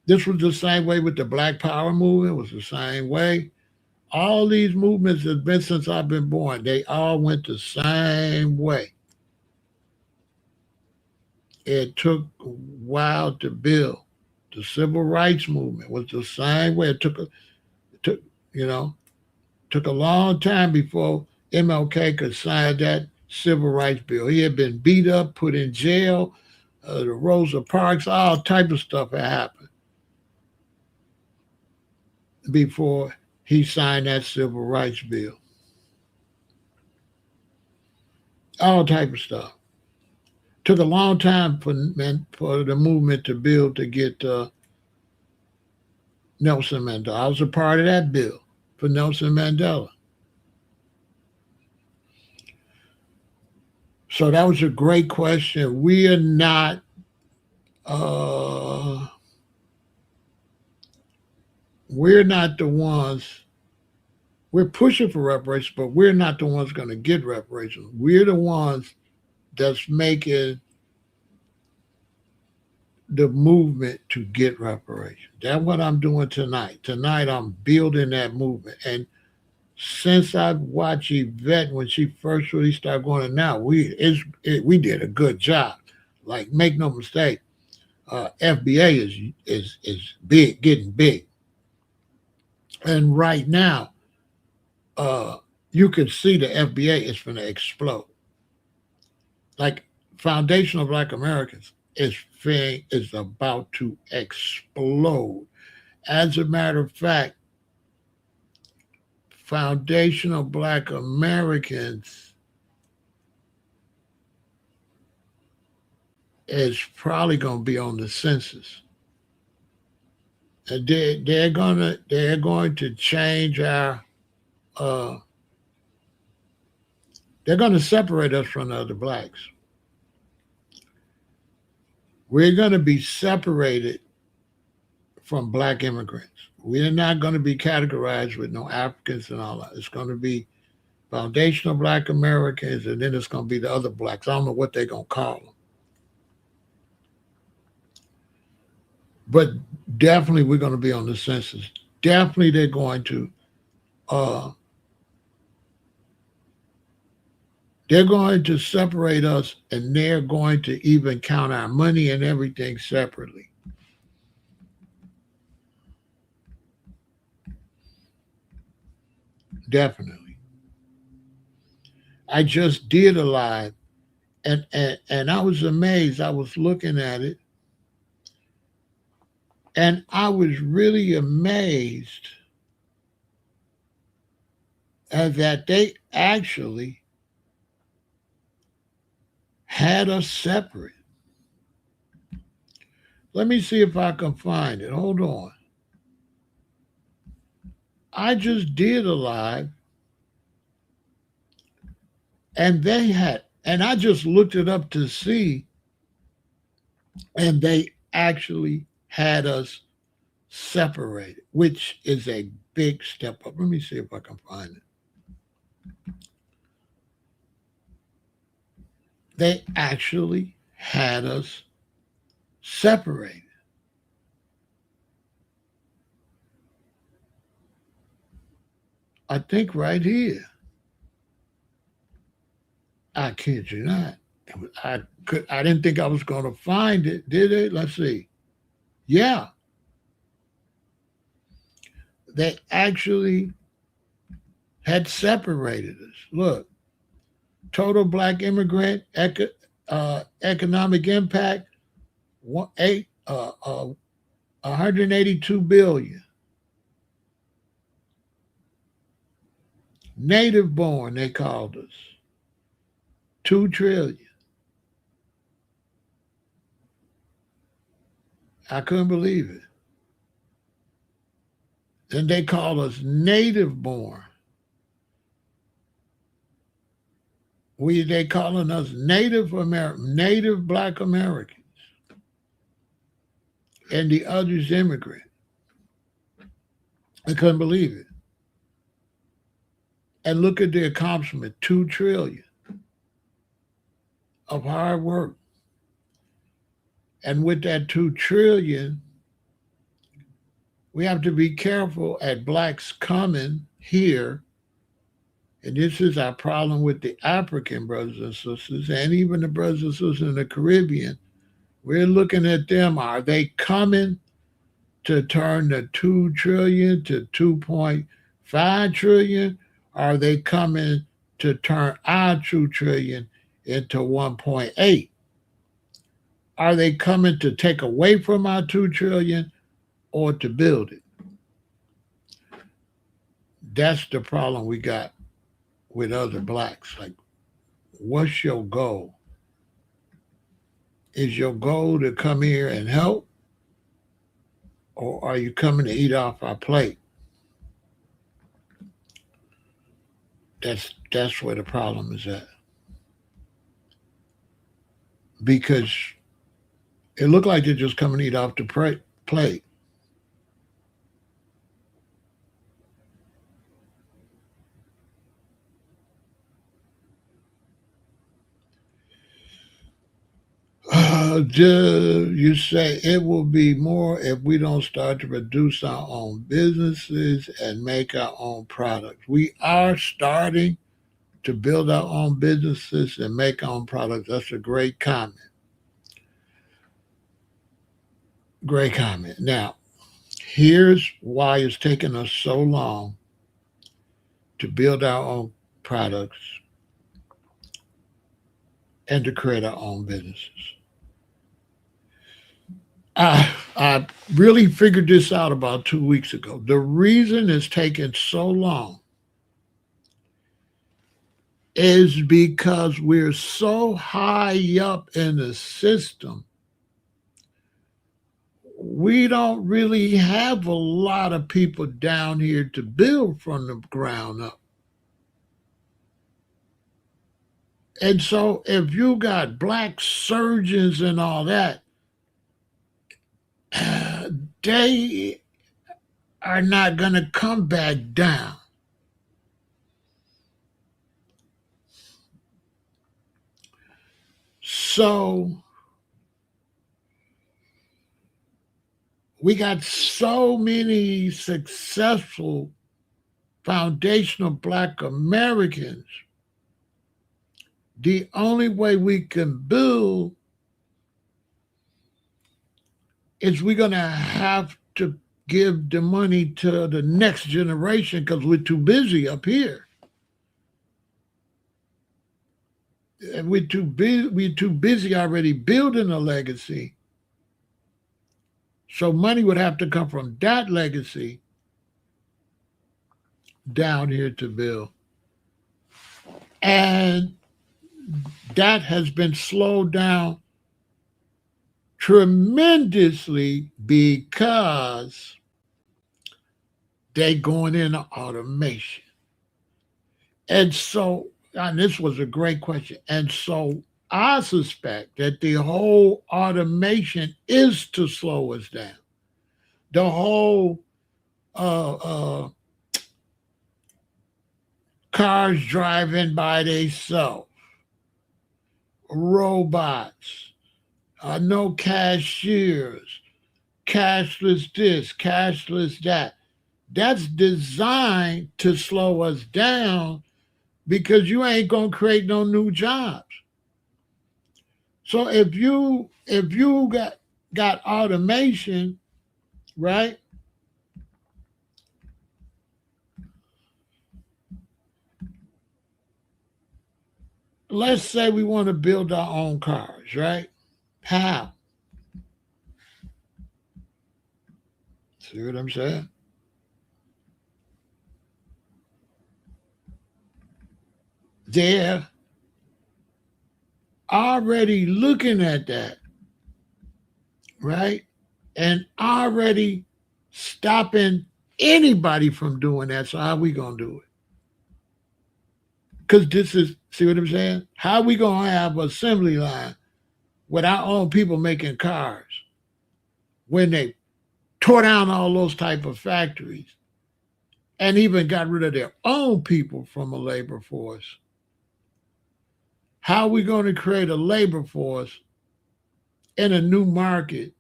this was the same way with the Black Power movement. It was the same way. All these movements have been since I've been born. They all went the same way. It took a while to build. The civil rights movement was the same way. It took a long time before MLK could sign that civil rights bill. He had been beat up, put in jail, the Rosa Parks, all type of stuff had happened before he signed that civil rights bill. All type of stuff. Took a long time for the movement to build to get Nelson Mandela. I was a part of that bill for Nelson Mandela. So that was a great question. We are not the ones. We're pushing for reparations, but we're not the ones going to get reparations. We're the ones that's making the movement to get reparations. That's what I'm doing tonight. Tonight, I'm building that movement. And since I've watched Yvette when she first really started going, and now we did a good job. Like, make no mistake, FBA is big, getting big. And right now, you can see the FBA is going to explode. Like, Foundation of Black Americans is about to explode. As a matter of fact, Foundation of Black Americans is probably going to be on the census. And they're going to change our they're going to separate us from the other blacks. We're going to be separated from black immigrants. We're not going to be categorized with no Africans and all that. It's going to be Foundation of Black Americans, and then it's going to be the other blacks. I don't know what they're going to call them. But definitely we're going to be on the census. Definitely they're going to separate us, and they're going to even count our money and everything separately. Definitely. I just did a live, and I was amazed. I was looking at it, and I was really amazed at that they actually had us separate. Let me see if I can find it. Hold on. I just did a live, and I just looked it up to see, and they actually had us separated, which is a big step up. Let me see if I can find it. They actually had us separated. I think right here. I kid you not. I didn't think I was going to find it, did it? Let's see. Yeah. They actually had separated us. Look, total black immigrant economic impact, 182 billion. Native born, they called us, 2 trillion. I couldn't believe it. Then they called us native born. They calling us native black Americans, and the others immigrant. I couldn't believe it. And look at the accomplishment, 2 trillion of hard work. And with that 2 trillion, we have to be careful at blacks coming here. And this is our problem with the African brothers and sisters, and even the brothers and sisters in the Caribbean. We're looking at them. Are they coming to turn the 2 trillion to 2.5 trillion? Are they coming to turn our 2 trillion into 1.8? are they coming to take away from our 2 trillion or to build it? That's the problem we got with other blacks. Like, what's your goal? Is your goal to come here and help, or are you coming to eat off our plate? That's where the problem is at. Because it looked like they're just coming to eat off the plate. You say it will be more if we don't start to reduce our own businesses and make our own products. We are starting to build our own businesses and make our own products. That's a great comment. Great comment. Now, here's why it's taken us so long to build our own products and to create our own businesses. I really figured this out about 2 weeks ago. The reason it's taken so long is because we're so high up in the system, we don't really have a lot of people down here to build from the ground up. And so if you got black surgeons and all that, they are not going to come back down. So we got so many successful foundational black Americans. The only way we can build is we're going to have to give the money to the next generation because we're too busy up here. And we're too busy already building a legacy. So money would have to come from that legacy down here to build. And that has been slowed down tremendously because they're going into automation. And so, and this was a great question. And so I suspect that the whole automation is to slow us down. The whole cars driving by themselves, robots, no cashiers, cashless this, cashless that. That's designed to slow us down because you ain't gonna create no new jobs. So if you got automation, right? Let's say we want to build our own cars, right? How? See what I'm saying? They're already looking at that, right? And already stopping anybody from doing that. So how we gonna do it? Because this is, see what I'm saying? How we gonna have an assembly line with our own people making cars when they tore down all those type of factories and even got rid of their own people from a labor force? How are we going to create a labor force in a new market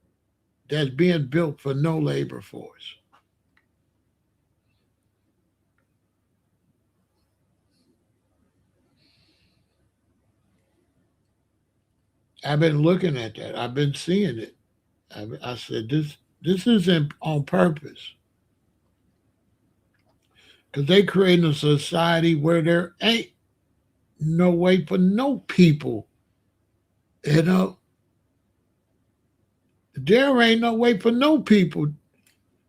that's being built for no labor force? I've been looking at that. I've been seeing it. I said, this isn't on purpose. Because they creating a society where there ain't no way for no people, There ain't no way for no people.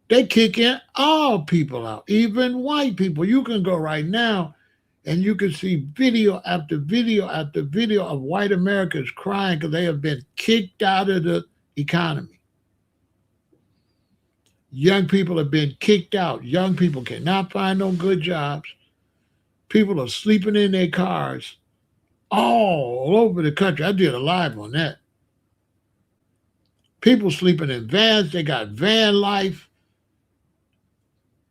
They kicking all people out, even white people. You can go right now and you can see video after video after video of white Americans crying because they have been kicked out of the economy. Young people have been kicked out. Young people cannot find no good jobs. People are sleeping in their cars all over the country. I did a live on that. People sleeping in vans. They got van life.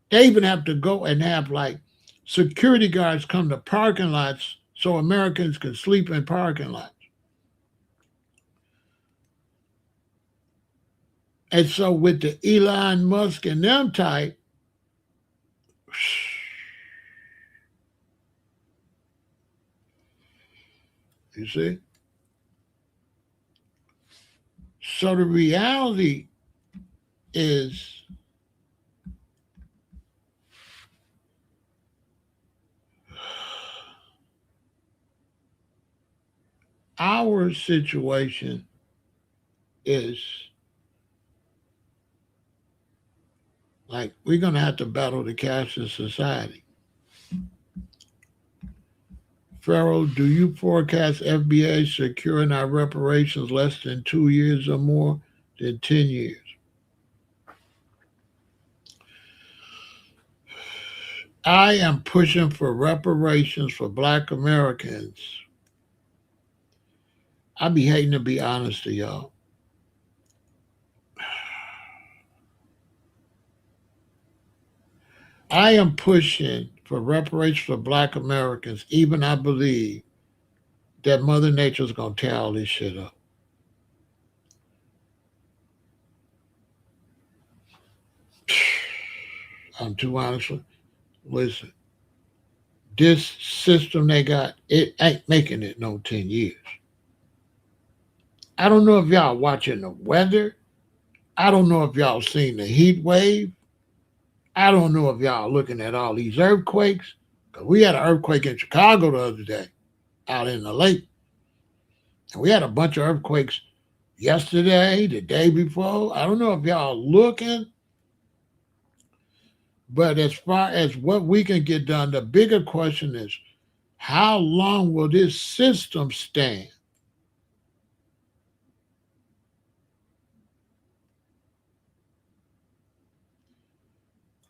They even have to go and have like security guards come to parking lots so Americans can sleep in parking lots. And so with the Elon Musk and them type, you see? So the reality is our situation is like we're going to have to battle the cashless society. Pharaoh, do you forecast FBA securing our reparations less than 2 years or more than 10 years? I am pushing for reparations for Black Americans. I be hating to be honest to y'all. I am pushing for reparations for Black Americans, even I believe that Mother Nature's going to tear all this shit up. I'm too honest. Listen, this system they got, it ain't making it no 10 years. I don't know if y'all watching the weather. I don't know if y'all seen the heat wave. I don't know if y'all looking at all these earthquakes. Because we had an earthquake in Chicago the other day, out in the lake. And we had a bunch of earthquakes yesterday, the day before. I don't know if y'all looking. But as far as what we can get done, the bigger question is, how long will this system stand?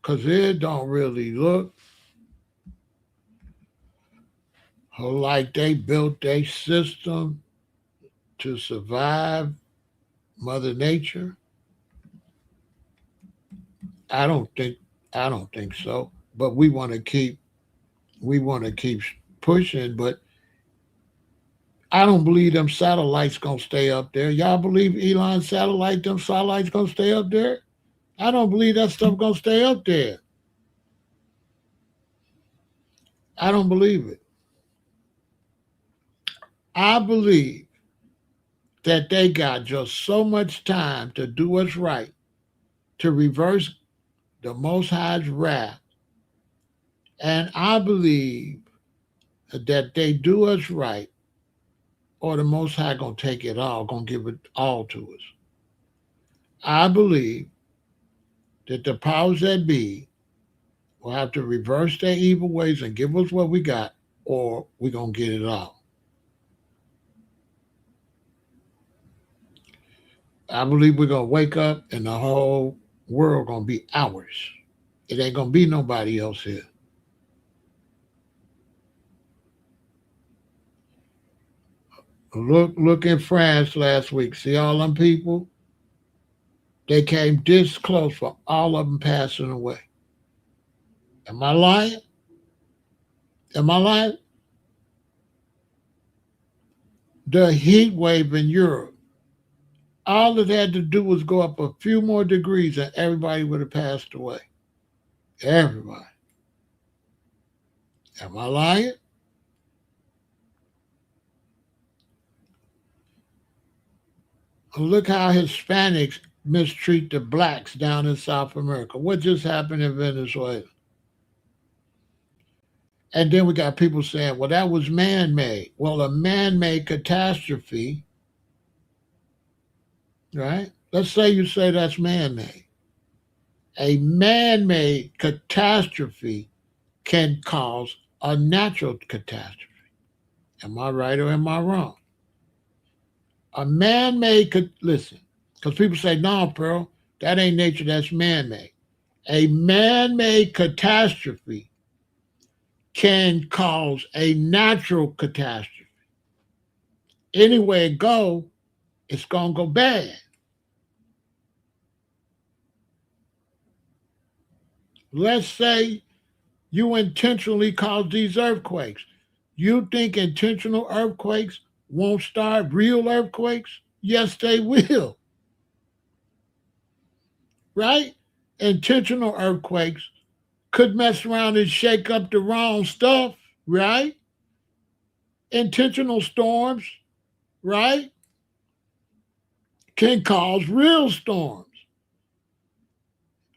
Because it don't really look like they built their system to survive Mother Nature. I don't think so. But we want to keep pushing. But I don't believe them satellites gonna stay up there. Y'all believe Elon's them satellites gonna stay up there? I don't believe that stuff gonna stay up there. I don't believe it. I believe that they got just so much time to do what's right, to reverse the Most High's wrath. And I believe that they do us right, or the Most High gonna take it all, gonna give it all to us. I believe that the powers that be will have to reverse their evil ways and give us what we got, or we're gonna get it all. I believe we're gonna wake up and the whole world gonna be ours. It ain't gonna be nobody else here. Look in France last week. See all them people? They came this close for all of them passing away. Am I lying? Am I lying? The heat wave in Europe, all it had to do was go up a few more degrees and everybody would have passed away. Everybody. Am I lying? Look how Hispanics mistreat the blacks down in South America. What just happened in Venezuela? And then we got people saying, well, that was man-made. Well, a man-made catastrophe, right? Let's say you say that's man-made. A man-made catastrophe can cause a natural catastrophe. Am I right or am I wrong? A man-made could listen, because people say, no, Pearl, that ain't nature, that's man-made. A man-made catastrophe can cause a natural catastrophe. Anywhere it go, it's gonna go bad. Let's say you intentionally cause these earthquakes. You think intentional earthquakes won't start real earthquakes? Yes, they will, right? Intentional earthquakes could mess around and shake up the wrong stuff, right? Intentional storms, right, can cause real storms.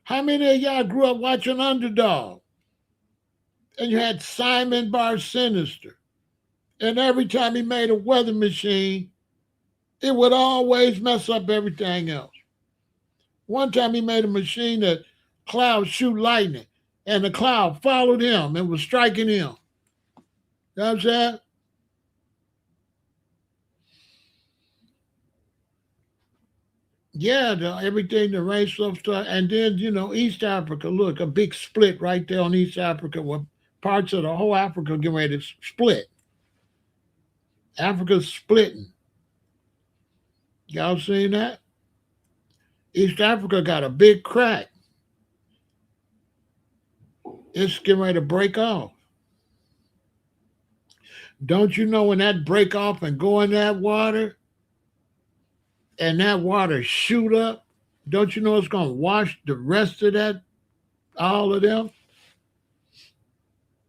How many of y'all grew up watching Underdog? And you had Simon Bar Sinister. And every time he made a weather machine, it would always mess up everything else. One time he made a machine that clouds shoot lightning, and the cloud followed him and was striking him. You know what I'm saying? Yeah, everything, the race stuff, and then East Africa. Look, a big split right there on East Africa, where parts of the whole Africa getting ready to split. Africa's splitting. Y'all seen that? East Africa got a big crack. It's getting ready to break off. Don't you know when that break off and go in that water, and that water shoot up? Don't you know it's gonna wash the rest of that, all of them?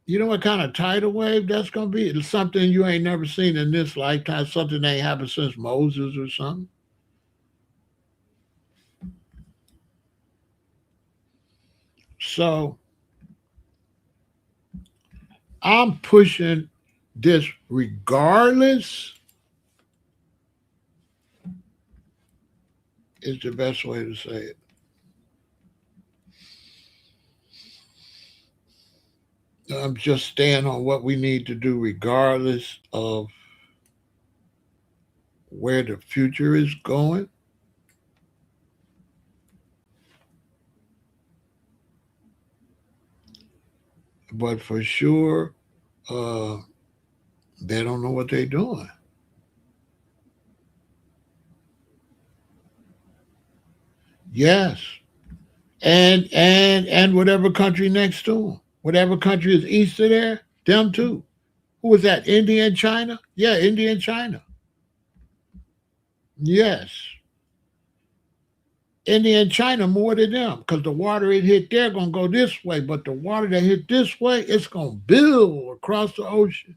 You know what kind of tidal wave that's gonna be? It's something you ain't never seen in this lifetime. Something that ain't happened since Moses or something. So I'm pushing this regardless is the best way to say it. I'm just staying on what we need to do regardless of where the future is going. But for sure, uh, they don't know what they're doing. Yes, and whatever country next to them, whatever country is east of there, them too. Who was that? India and China? Yeah, India and China. Yes, India and China more than them because the water it hit there gonna go this way, but the water that hit this way, it's gonna build across the ocean.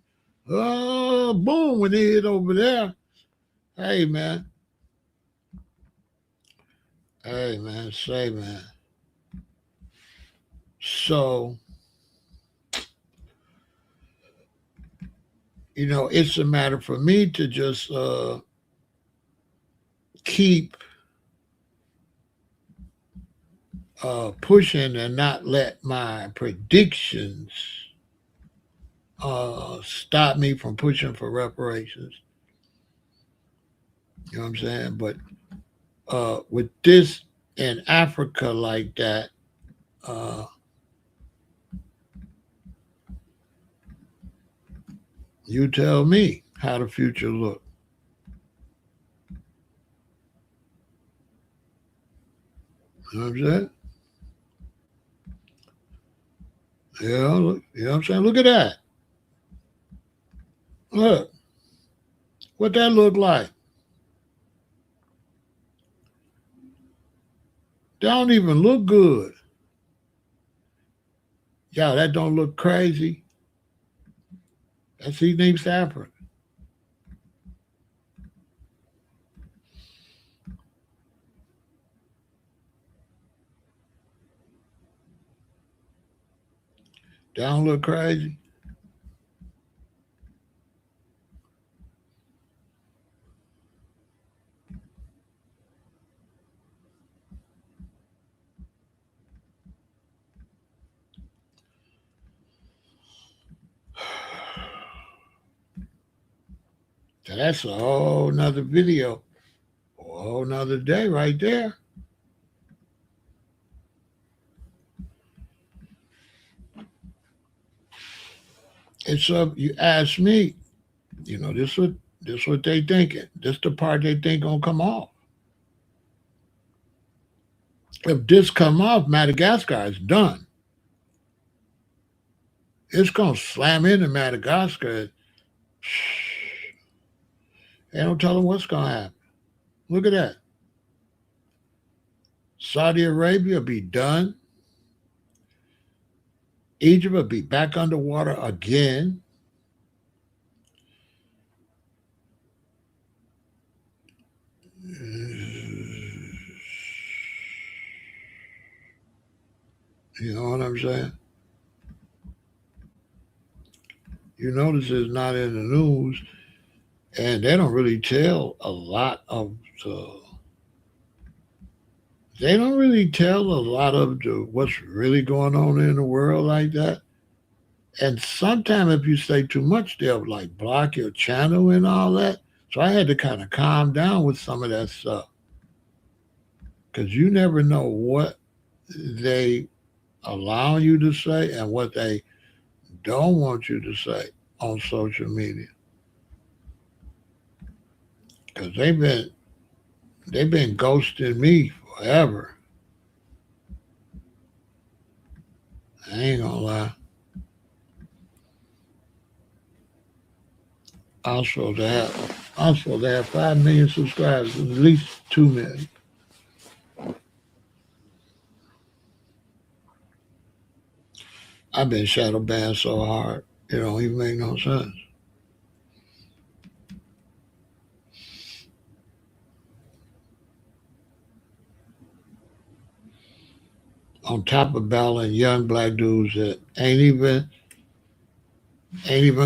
Oh, boom! When they hit over there, hey man, hey man, say man. So it's a matter for me to just keep pushing and not let my predictions stop me from pushing for reparations. You know what I'm saying? But with this in Africa like that, uh, you tell me how the future look. You know what I'm saying? Yeah, look, you know what I'm saying? Look at that. Look, what that look like. That don't even look good. Y'all, that don't look crazy. That's East Africa. That don't look crazy. that's a whole nother video, a whole nother day right there. It's you ask me, this what they thinking. This the part they think gonna come off. If this come off, Madagascar is done. It's gonna slam into Madagascar. They don't tell them what's gonna happen. Look at that. Saudi Arabia will be done. Egypt will be back underwater again. You know what I'm saying? You notice it's not in the news, and they don't really tell a lot of the. They don't really tell a lot of what's really going on in the world like that. And sometimes if you say too much, they'll like block your channel and all that. So I had to kind of calm down with some of that stuff. Because you never know what they allow you to say and what they don't want you to say on social media. Because they've been ghosting me forever. I ain't gonna lie. I'm supposed to have 5 million subscribers, at least 2 million. I've been shadow banned so hard, it don't even make no sense. On top of battling young black dudes that ain't even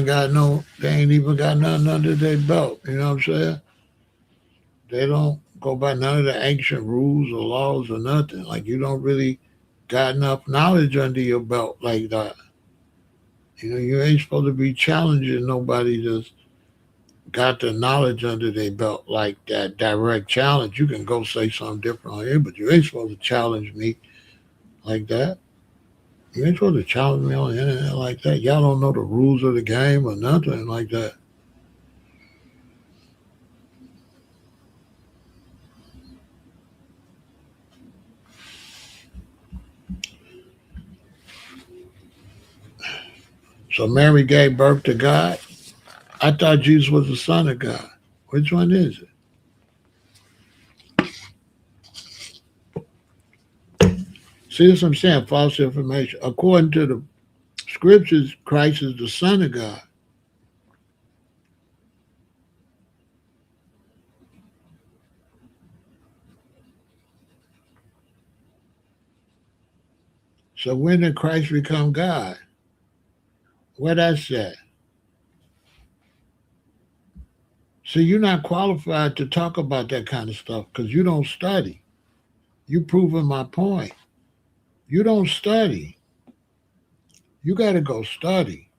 got nothing under their belt. You know what I'm saying? They don't go by none of the ancient rules or laws or nothing. Like you don't really got enough knowledge under your belt like that. You ain't supposed to be challenging nobody that's got the knowledge under their belt like that. Direct challenge. You can go say something different on here, but you ain't supposed to challenge me like that. You ain't supposed to challenge me on the internet like that. Y'all don't know the rules of the game or nothing like that. So Mary gave birth to God. I thought Jesus was the son of God. Which one is it? See, that's what I'm saying, false information. According to the scriptures, Christ is the son of God. So when did Christ become God? Where that's at? See, you're not qualified to talk about that kind of stuff because you don't study. You proving my point. You don't study. You got to go study.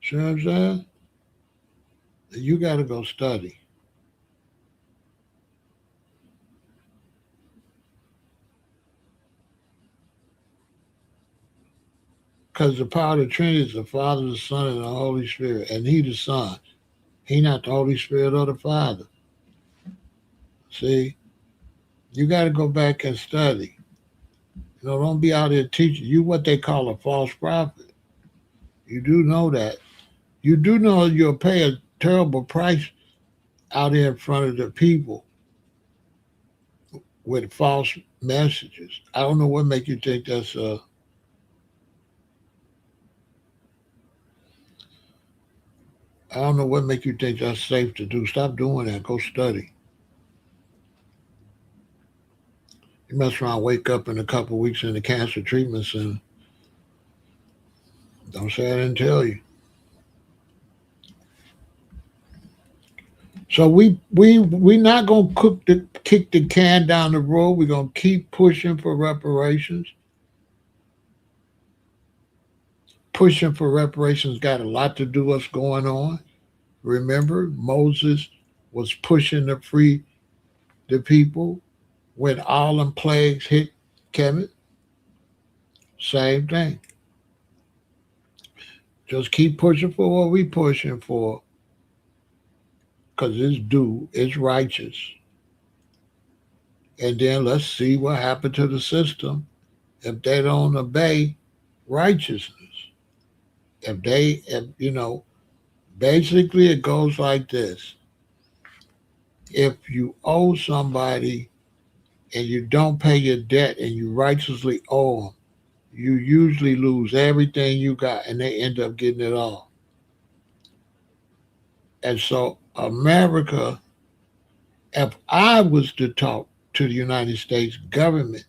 See what I'm saying? You got to go study. Because the power of the Trinity is the Father, the Son, and the Holy Spirit. And He the Son. He not the Holy Spirit or the Father. See? You got to go back and study. Don't be out here teaching. You what they call a false prophet. You do know that. You do know you'll pay a terrible price out here in front of the people with false messages. I don't know what make you think that's I don't know what make you think that's safe to do. Stop doing that. Go study. You mess around, wake up in a couple of weeks in the cancer treatment center. Don't say I didn't tell you. So we not gonna kick the can down the road. We're gonna keep pushing for reparations. Pushing for reparations got a lot to do with what's going on. Remember, Moses was pushing to free the people when all them plagues hit Kevin. Same thing. Just keep pushing for what we pushing for, because it's due, it's righteous. And then let's see what happened to the system if they don't obey righteousness. If basically it goes like this. If you owe somebody and you don't pay your debt and you righteously owe them, you usually lose everything you got and they end up getting it all. And so, America, if I was to talk to the United States government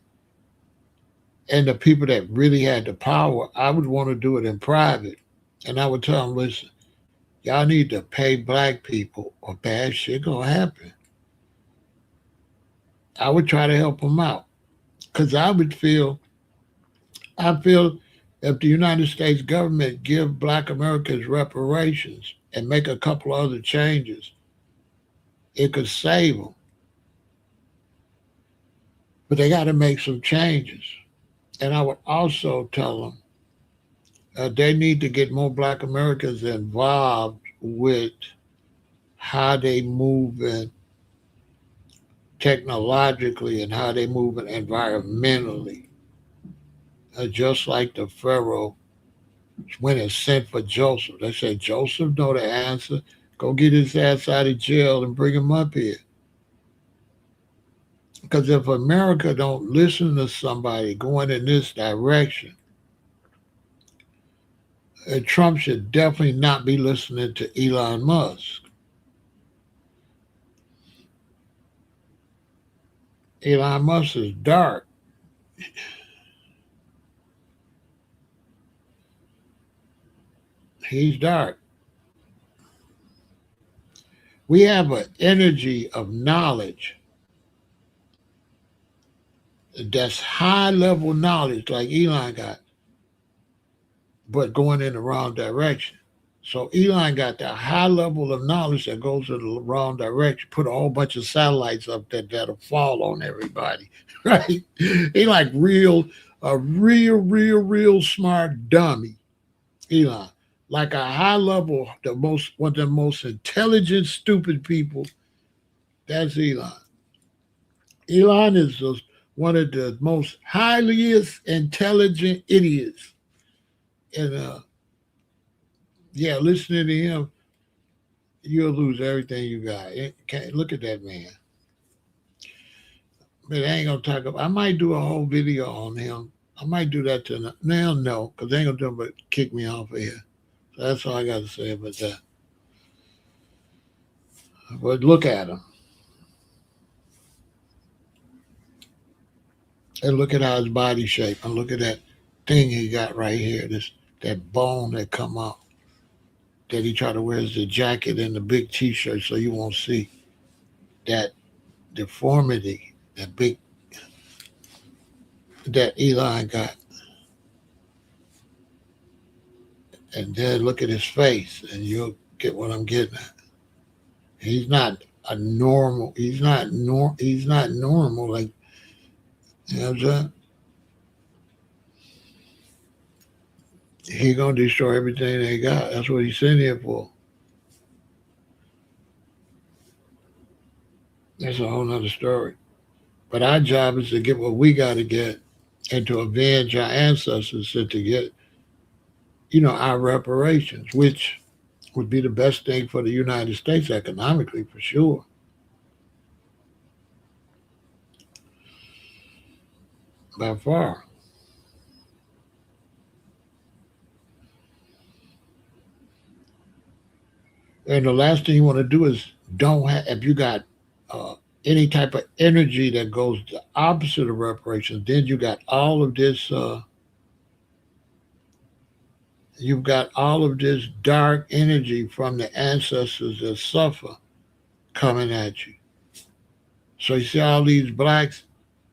and the people that really had the power, I would want to do it in private. And I would tell them, listen, y'all need to pay black people or bad shit gonna happen. I would try to help them out. Because I feel if the United States government give black Americans reparations and make a couple other changes, it could save them. But they got to make some changes. And I would also tell them they need to get more black Americans involved with how they move in technologically and how they move in environmentally. Just like the Pharaoh when it sent for Joseph. They said, Joseph know the answer. Go get his ass out of jail and bring him up here. Because if America don't listen to somebody going in this direction, Trump should definitely not be listening to Elon Musk. Elon Musk is dark. He's dark. We have an energy of knowledge that's high level knowledge like Elon got, but going in the wrong direction. So Elon got the high level of knowledge that goes in the wrong direction, put a whole bunch of satellites up there that'll fall on everybody, right? He like a real smart dummy, Elon. Like a high level, one of the most intelligent, stupid people, that's Elon. Elon is one of the most highest intelligent idiots. And listening to him, you'll lose everything you got. Look at that man. But I ain't gonna talk about. I might do a whole video on him. I might do that tonight. Now, no, because they ain't gonna do but kick me off of here. So that's all I got to say about that. But look at him. And look at how his body shape. And look at that thing he got right here. That bone that come out. That he try to wear as the jacket and the big t-shirt so you won't see that deformity, that Elon got. And then look at his face and you'll get what I'm getting at. He's not normal like, you know what I'm saying? He gonna destroy everything they got. That's what he's sent here for. That's a whole nother story. But our job is to get what we got to get and to avenge our ancestors and to get, our reparations, which would be the best thing for the United States economically, for sure. By far. And the last thing you want to do is if you got any type of energy that goes the opposite of reparations, then you got all of this. You've got all of this dark energy from the ancestors that suffer coming at you. So you see all these blacks.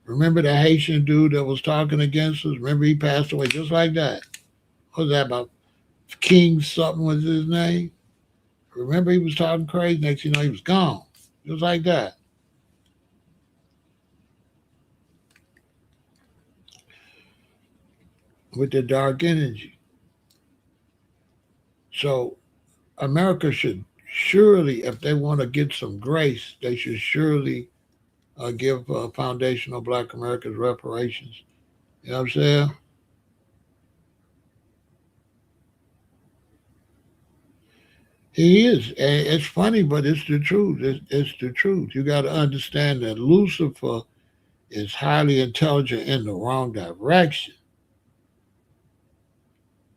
Remember the Haitian dude that was talking against us? Remember he passed away just like that. What was that about? King something was his name? Remember, he was talking crazy. Next, you know, he was gone. It was like that. With the dark energy. So America should surely, if they want to get some grace, they should surely give foundational Black Americans reparations. You know what I'm saying? He is. And it's funny, but it's the truth. It's the truth. You got to understand that Lucifer is highly intelligent in the wrong direction.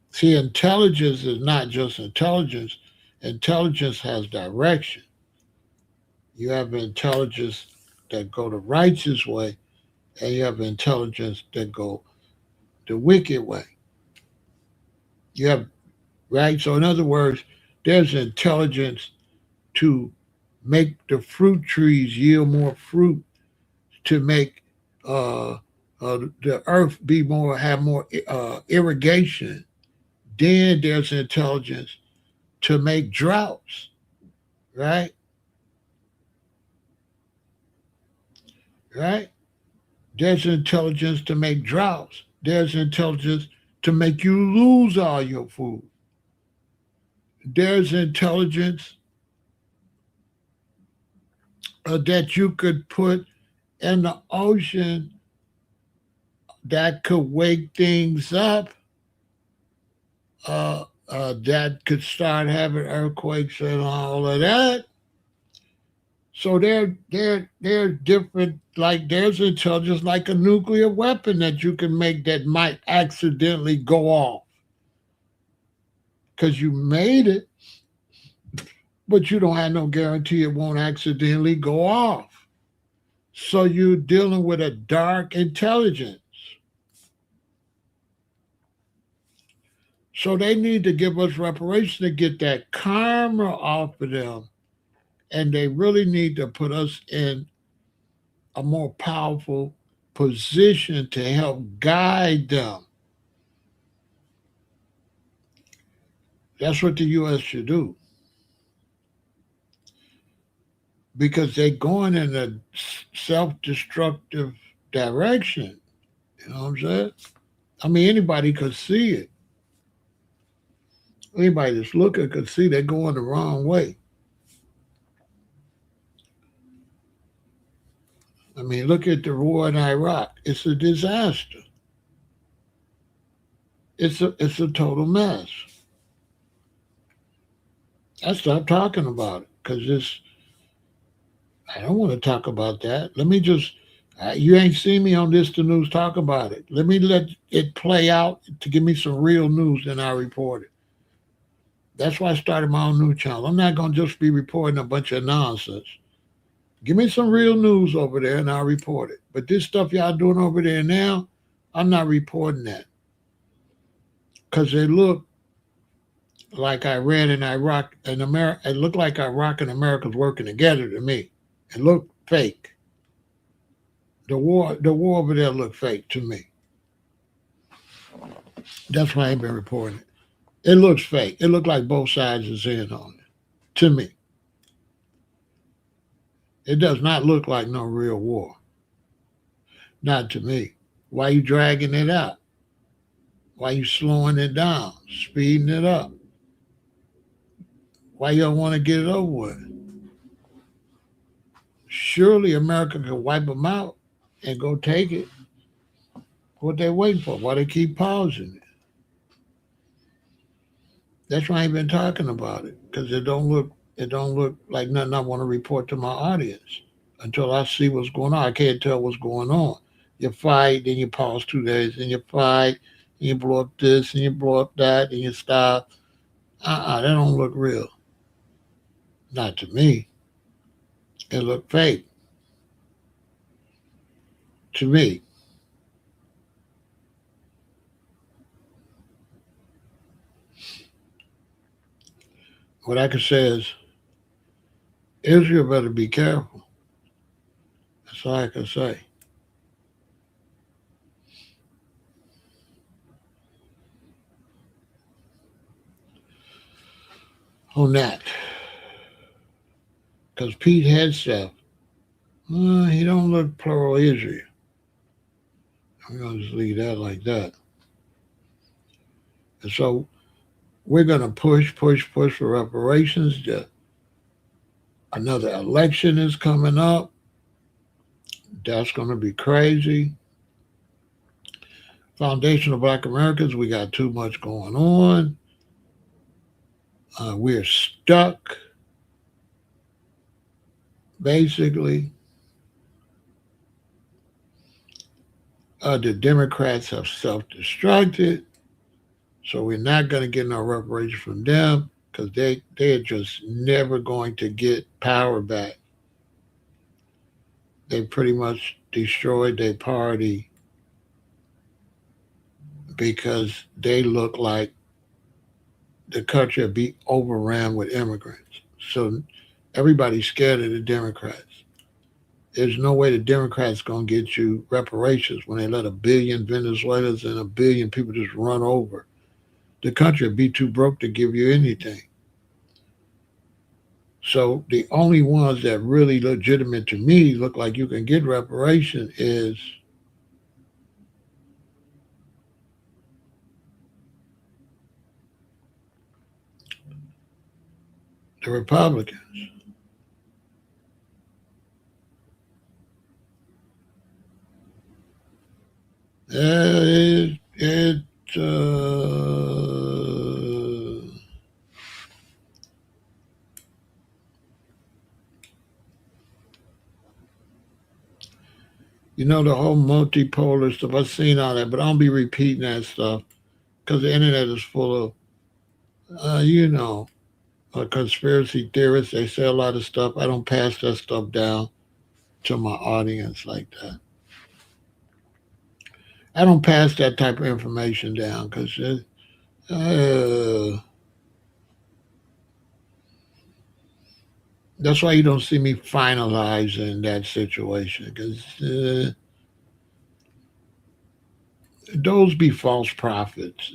See, intelligence is not just intelligence. Intelligence has direction. You have intelligence that go the righteous way, and you have intelligence that go the wicked way. You have right. So, in other words, there's intelligence to make the fruit trees yield more fruit, to make uh, the earth be more have more irrigation. Then there's intelligence to make droughts, right? Right? There's intelligence to make droughts. There's intelligence to make you lose all your food. There's intelligence that you could put in the ocean that could wake things up, that could start having earthquakes and all of that. So they're different. Like there's intelligence like a nuclear weapon that you can make that might accidentally go off because you made it, but you don't have no guarantee it won't accidentally go off. So you're dealing with a dark intelligence. So they need to give us reparation to get that karma off of them. And they really need to put us in a more powerful position to help guide them. That's what the U.S. should do because they're going in a self destructive direction. You know what I'm saying? I mean, anybody could see it. Anybody that's looking could see they're going the wrong way. I mean, look at the war in Iraq. It's a disaster. It's a total mess. I stopped talking about it because it's. I don't want to talk about that. Let me just. You ain't seen me on this the news talk about it. Let me let it play out to give me some real news, then I report it. That's why I started my own news channel. I'm not gonna just be reporting a bunch of nonsense. Give me some real news over there, and I'll report it. But this stuff y'all doing over there now, I'm not reporting that because it looked like Iran and Iraq and America. It looked like Iraq and America was working together to me. It looked fake. The war over there looked fake to me. That's why I ain't been reporting it. It looks fake. It looked like both sides is in on it. To me, it does not look like no real war. Not to me. Why you dragging it out? Why you slowing it down, speeding it up? Why you don't want to get it over with? Surely America can wipe them out and go take it. What they waiting for? Why they keep pausing it? That's why I ain't been talking about it because it don't look like nothing I want to report to my audience until I see what's going on. I can't tell what's going on. You fight, then you pause 2 days, then you fight, and you blow up this, and you blow up that, and you stop. That don't look real. Not to me. It looked fake to me. What I can say is Israel better be careful. That's all I can say. On that. Because Pete Hegseth, he don't look pro-Israel. I'm going to just leave that like that. And so we're going to push for reparations. Another election is coming up. That's going to be crazy. Foundation of Black Americans, we got too much going on. We're stuck, basically. The Democrats have self-destructed, so we're not going to get no reparations from them because they're just never going to get power back. They pretty much destroyed their party because they look like the country will be overrun with immigrants. So everybody's scared of the Democrats. There's no way the Democrats going to get you reparations when they let 1 billion Venezuelans and 1 billion people just run over. The country will be too broke to give you anything. So the only ones that really legitimate to me look like you can get reparation is the Republicans. You know, the whole multipolar stuff, I've seen all that, but I don't be repeating that stuff because the internet is full of, conspiracy theorists. They say a lot of stuff. I don't pass that stuff down to my audience like that. I don't pass that type of information down because that's why you don't see me finalizing that situation because those be false prophets,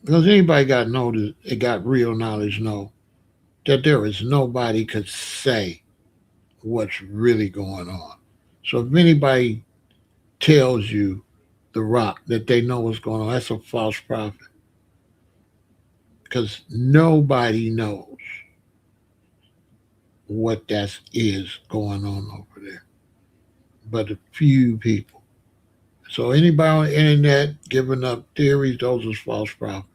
Because anybody got notice, it got real knowledge, know that there is nobody could say what's really going on. So if anybody tells you the rock that they know what's going on, that's a false prophet. Because nobody knows what that is going on over there, but a few people. So anybody on the internet giving up theories, those are false prophets.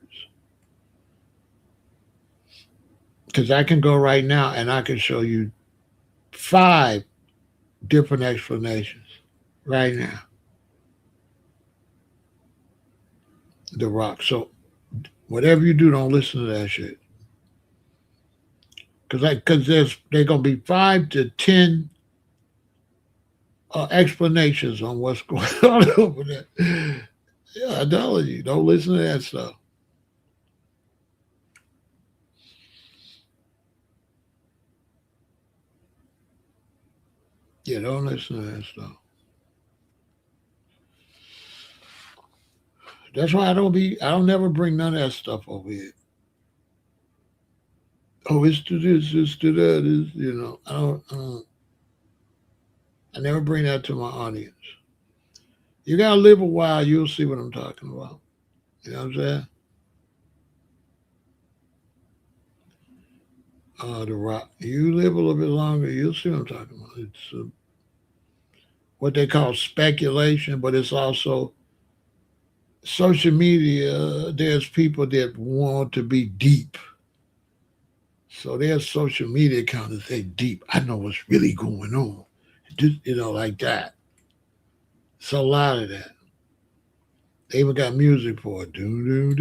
Because I can go right now and I can show you 5 different explanations right now. The rock. So whatever you do, don't listen to that shit. Because they're going to be 5 to 10 explanations on what's going on over there. Yeah, I tell you, don't listen to that stuff. Yeah, don't listen to that stuff. That's why I don't never bring none of that stuff over here. Oh, it's to this, it's to that, I never bring that to my audience. You gotta live a while, you'll see what I'm talking about. You know what I'm saying? The rock. You live a little bit longer, you'll see what I'm talking about. It's what they call speculation, but it's also social media. There's people that want to be deep. So their social media account is say deep. I know what's really going on. Just, like that. It's a lot of that. They even got music for it. And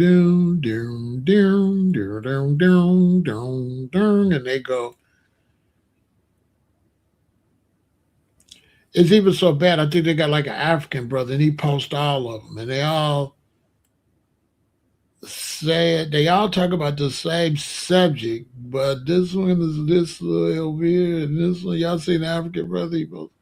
they go. It's even so bad. I think they got like an African brother, and he posts all of them, and they all talk about the same subject, but this one is this over here, and this one. Y'all seen the African brother? He posts.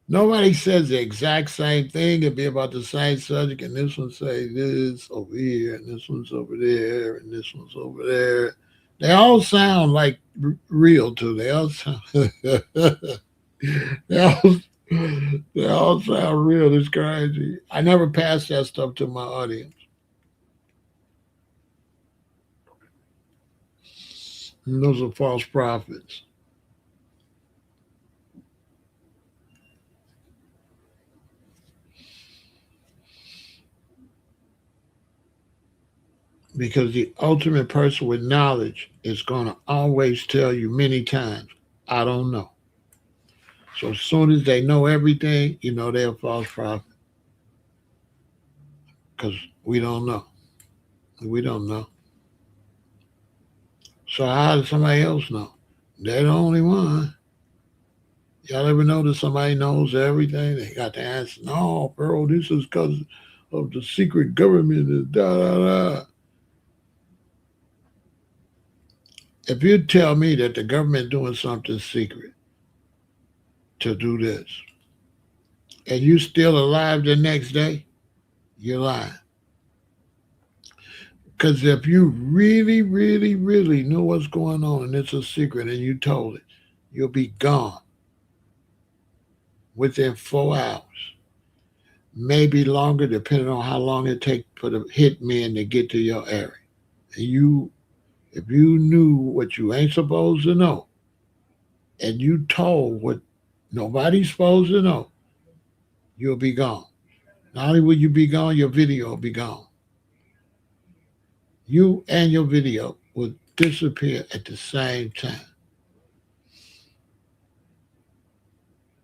Nobody says the exact same thing. It'd be about the same subject, and this one say this over here, and this one's over there, and this one's over there. They all sound like real too. They all sound they all they all sound real. It's crazy. I never pass that stuff to my audience. And those are false prophets because the ultimate person with knowledge is going to always tell you many times, "I don't know." So as soon as they know everything, you know they're a false prophet because we don't know. We don't know. So how does somebody else know? They're the only one. Y'all ever notice somebody knows everything? They got the answer. No, bro, this is because of the secret government. Da da da. If you tell me that the government doing something secret to do this, and you still alive the next day, you're lying. Because if you really, really, really knew what's going on and it's a secret and you told it, you'll be gone within 4 hours, maybe longer, depending on how long it takes for the hitmen to get to your area. And if you knew what you ain't supposed to know, and you told what nobody's supposed to know, you'll be gone. Not only will you be gone, your video will be gone. You and your video will disappear at the same time.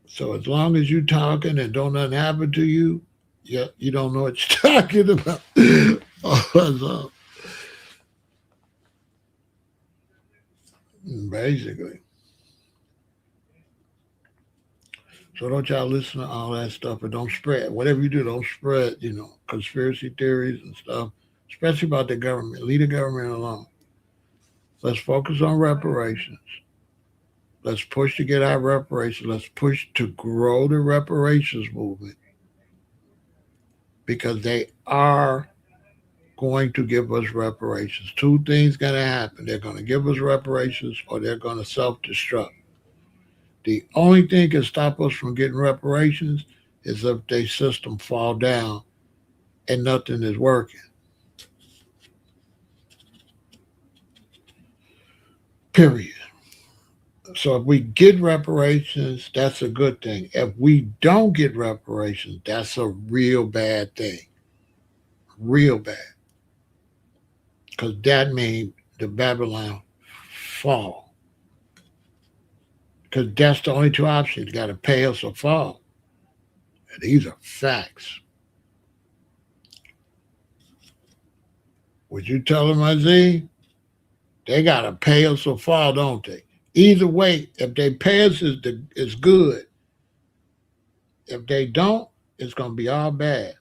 So as long as you talking and don't nothing happen to you, you don't know what you're talking about. So, basically. So don't y'all listen to all that stuff and don't spread. Whatever you do, don't spread, conspiracy theories and stuff, especially about the government. Leave the government alone. Let's focus on reparations. Let's push to get our reparations. Let's push to grow the reparations movement because they are going to give us reparations. Two things going to happen. They're going to give us reparations or they're going to self-destruct. The only thing can stop us from getting reparations is if their system fall down and nothing is working. Period. So if we get reparations, that's a good thing. If we don't get reparations, that's a real bad thing. Real bad. Because that means the Babylon fall. Because that's the only two options. You got to pay us or fall. And these are facts. Would you tell them, Isaiah? They got to pay us or fall, don't they? Either way, if they pay us, it's good. If they don't, it's going to be all bad.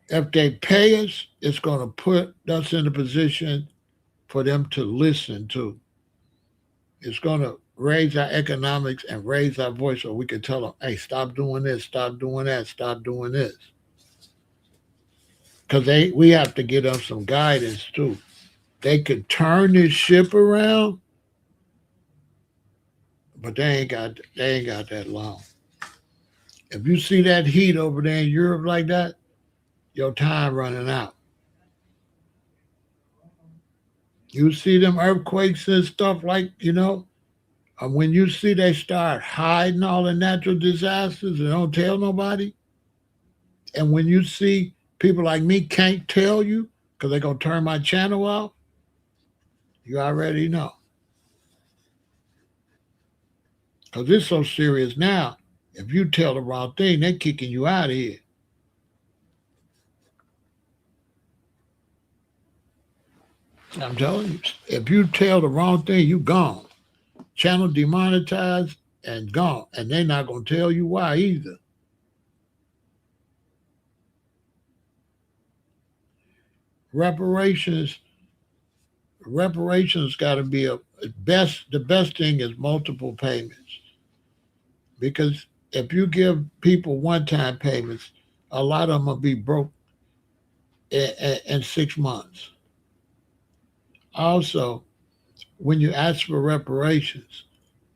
If they pay us, it's going to put us in a position for them to listen to. It's going to raise our economics and raise our voice so we can tell them, hey, stop doing this, stop doing that, stop doing this. Because we have to give them some guidance too. They could turn this ship around, but they ain't got that long. If you see that heat over there in Europe like that, your time running out. You see them earthquakes and stuff like, when you see they start hiding all the natural disasters and don't tell nobody, and when you see people like me can't tell you because they're going to turn my channel off, you already know. Because it's so serious now, if you tell the wrong thing, they're kicking you out of here. I'm telling you, if you tell the wrong thing, you gone. Channel demonetized and gone. And they're not going to tell you why either. Reparations reparations got to be the best thing is multiple payments, because if you give people one-time payments, a lot of them will be broke in 6 months. Also, when you ask for reparations,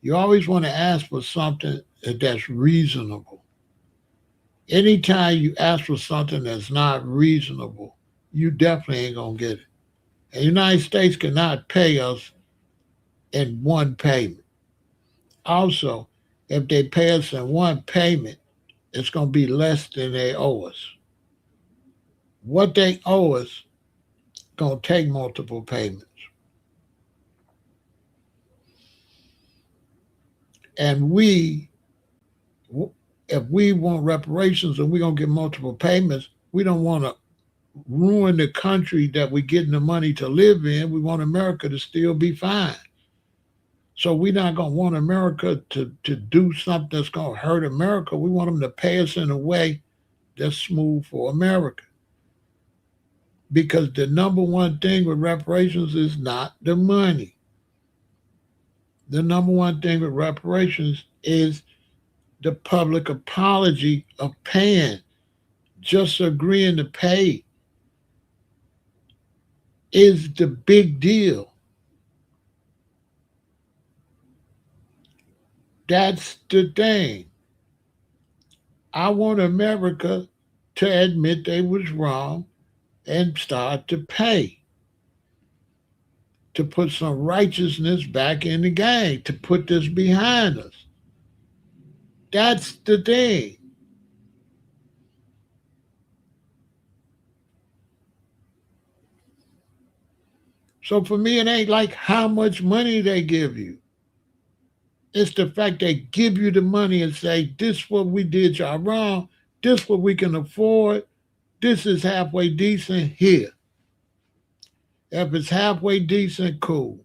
you always want to ask for something that's reasonable. Anytime you ask for something that's not reasonable, you definitely ain't gonna get it. And the United States cannot pay us in one payment. Also, if they pay us in one payment, it's gonna be less than they owe us. What they owe us gonna take multiple payments. And if we want reparations and we're gonna get multiple payments, we don't want to ruin the country that we're getting the money to live in. We want America to still be fine. So we're not going to want America to do something that's going to hurt America. We want them to pay us in a way that's smooth for America. Because the number one thing with reparations is not the money. The number one thing with reparations is the public apology of paying, just agreeing to pay is the big deal. That's the thing. I want America to admit they was wrong and start to pay, to put some righteousness back in the game, to put this behind us. That's the thing. So for me, it ain't like how much money they give you. It's the fact they give you the money and say, this what we did y'all wrong. This what we can afford. This is halfway decent here. If it's halfway decent, cool.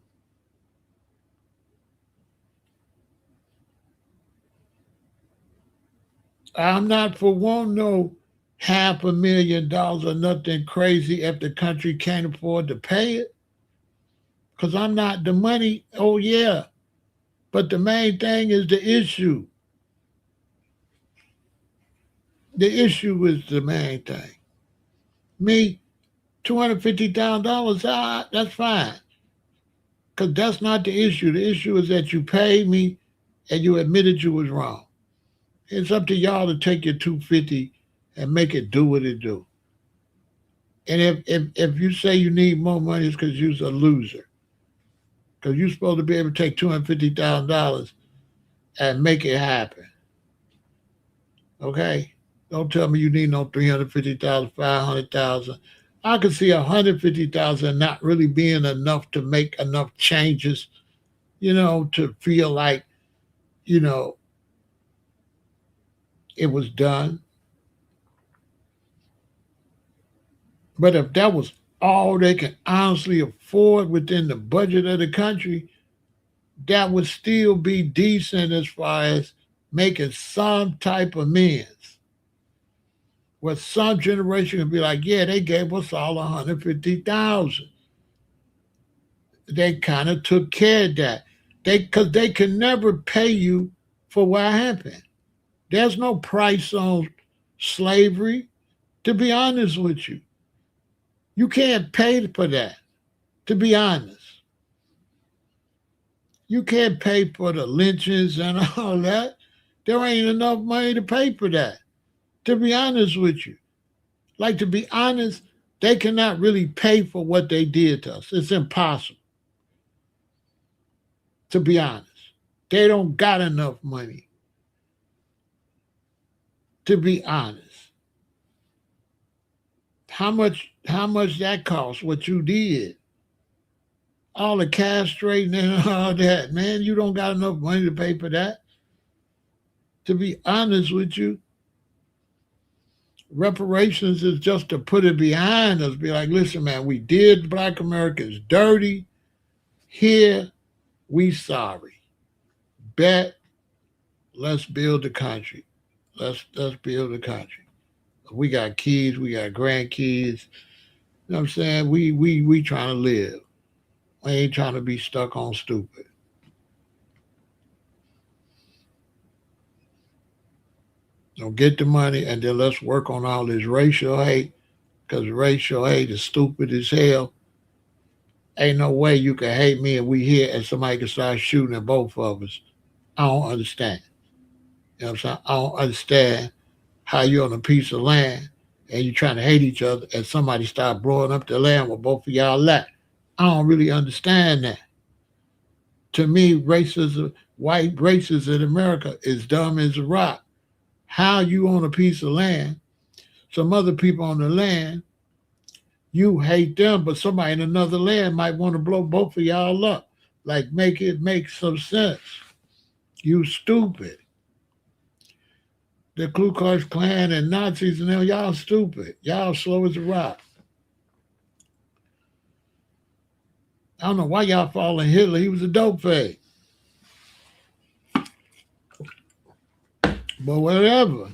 I'm not for one no $500,000 or nothing crazy if the country can't afford to pay it. Because I'm not the money. Oh, yeah. But the main thing is the issue. The issue is the main thing. Me, $250,000, that's fine. Because that's not the issue. The issue is that you paid me and you admitted you was wrong. It's up to y'all to take your 250 and make it do what it do. And if you say you need more money, it's because you're a loser. Because you're supposed to be able to take $250,000 and make it happen. Okay? Don't tell me you need no 350,000, 500,000. I could see 150,000 not really being enough to make enough changes, to feel like, it was done. But if that was all they can honestly afford within the budget of the country, that would still be decent as far as making some type of amends. Where some generation would be like, yeah, they gave us all 150,000. They kind of took care of that. Because they can never pay you for what happened. There's no price on slavery, to be honest with you. You can't pay for that, to be honest. You can't pay for the lynchings and all that. There ain't enough money to pay for that, to be honest with you. Like, to be honest, they cannot really pay for what they did to us. It's impossible, to be honest. They don't got enough money, to be honest. How much that cost, what you did? All the castrating and all that, man, you don't got enough money to pay for that. To be honest with you, reparations is just to put it behind us. Be like, listen, man, we did Black Americans dirty. Here, we sorry. Bet, let's build the country. Let's build the country. We got kids, we got grandkids. You know what I'm saying? We trying to live. We ain't trying to be stuck on stupid. So get the money and then let's work on all this racial hate because racial hate is stupid as hell. Ain't no way you can hate me and we here and somebody can start shooting at both of us. I don't understand. You know what I'm saying? I don't understand how you're on a piece of land and you're trying to hate each other and somebody start blowing up the land where both of y'all at. I don't really understand that. To me, racism, white racists in America is dumb as a rock. How you on a piece of land, some other people on the land, you hate them, but somebody in another land might want to blow both of y'all up. Like make it make some sense. You stupid. The Ku Klux Klan and Nazis and them, y'all stupid. Y'all slow as a rock. I don't know why y'all following Hitler. He was a dope fag. But whatever.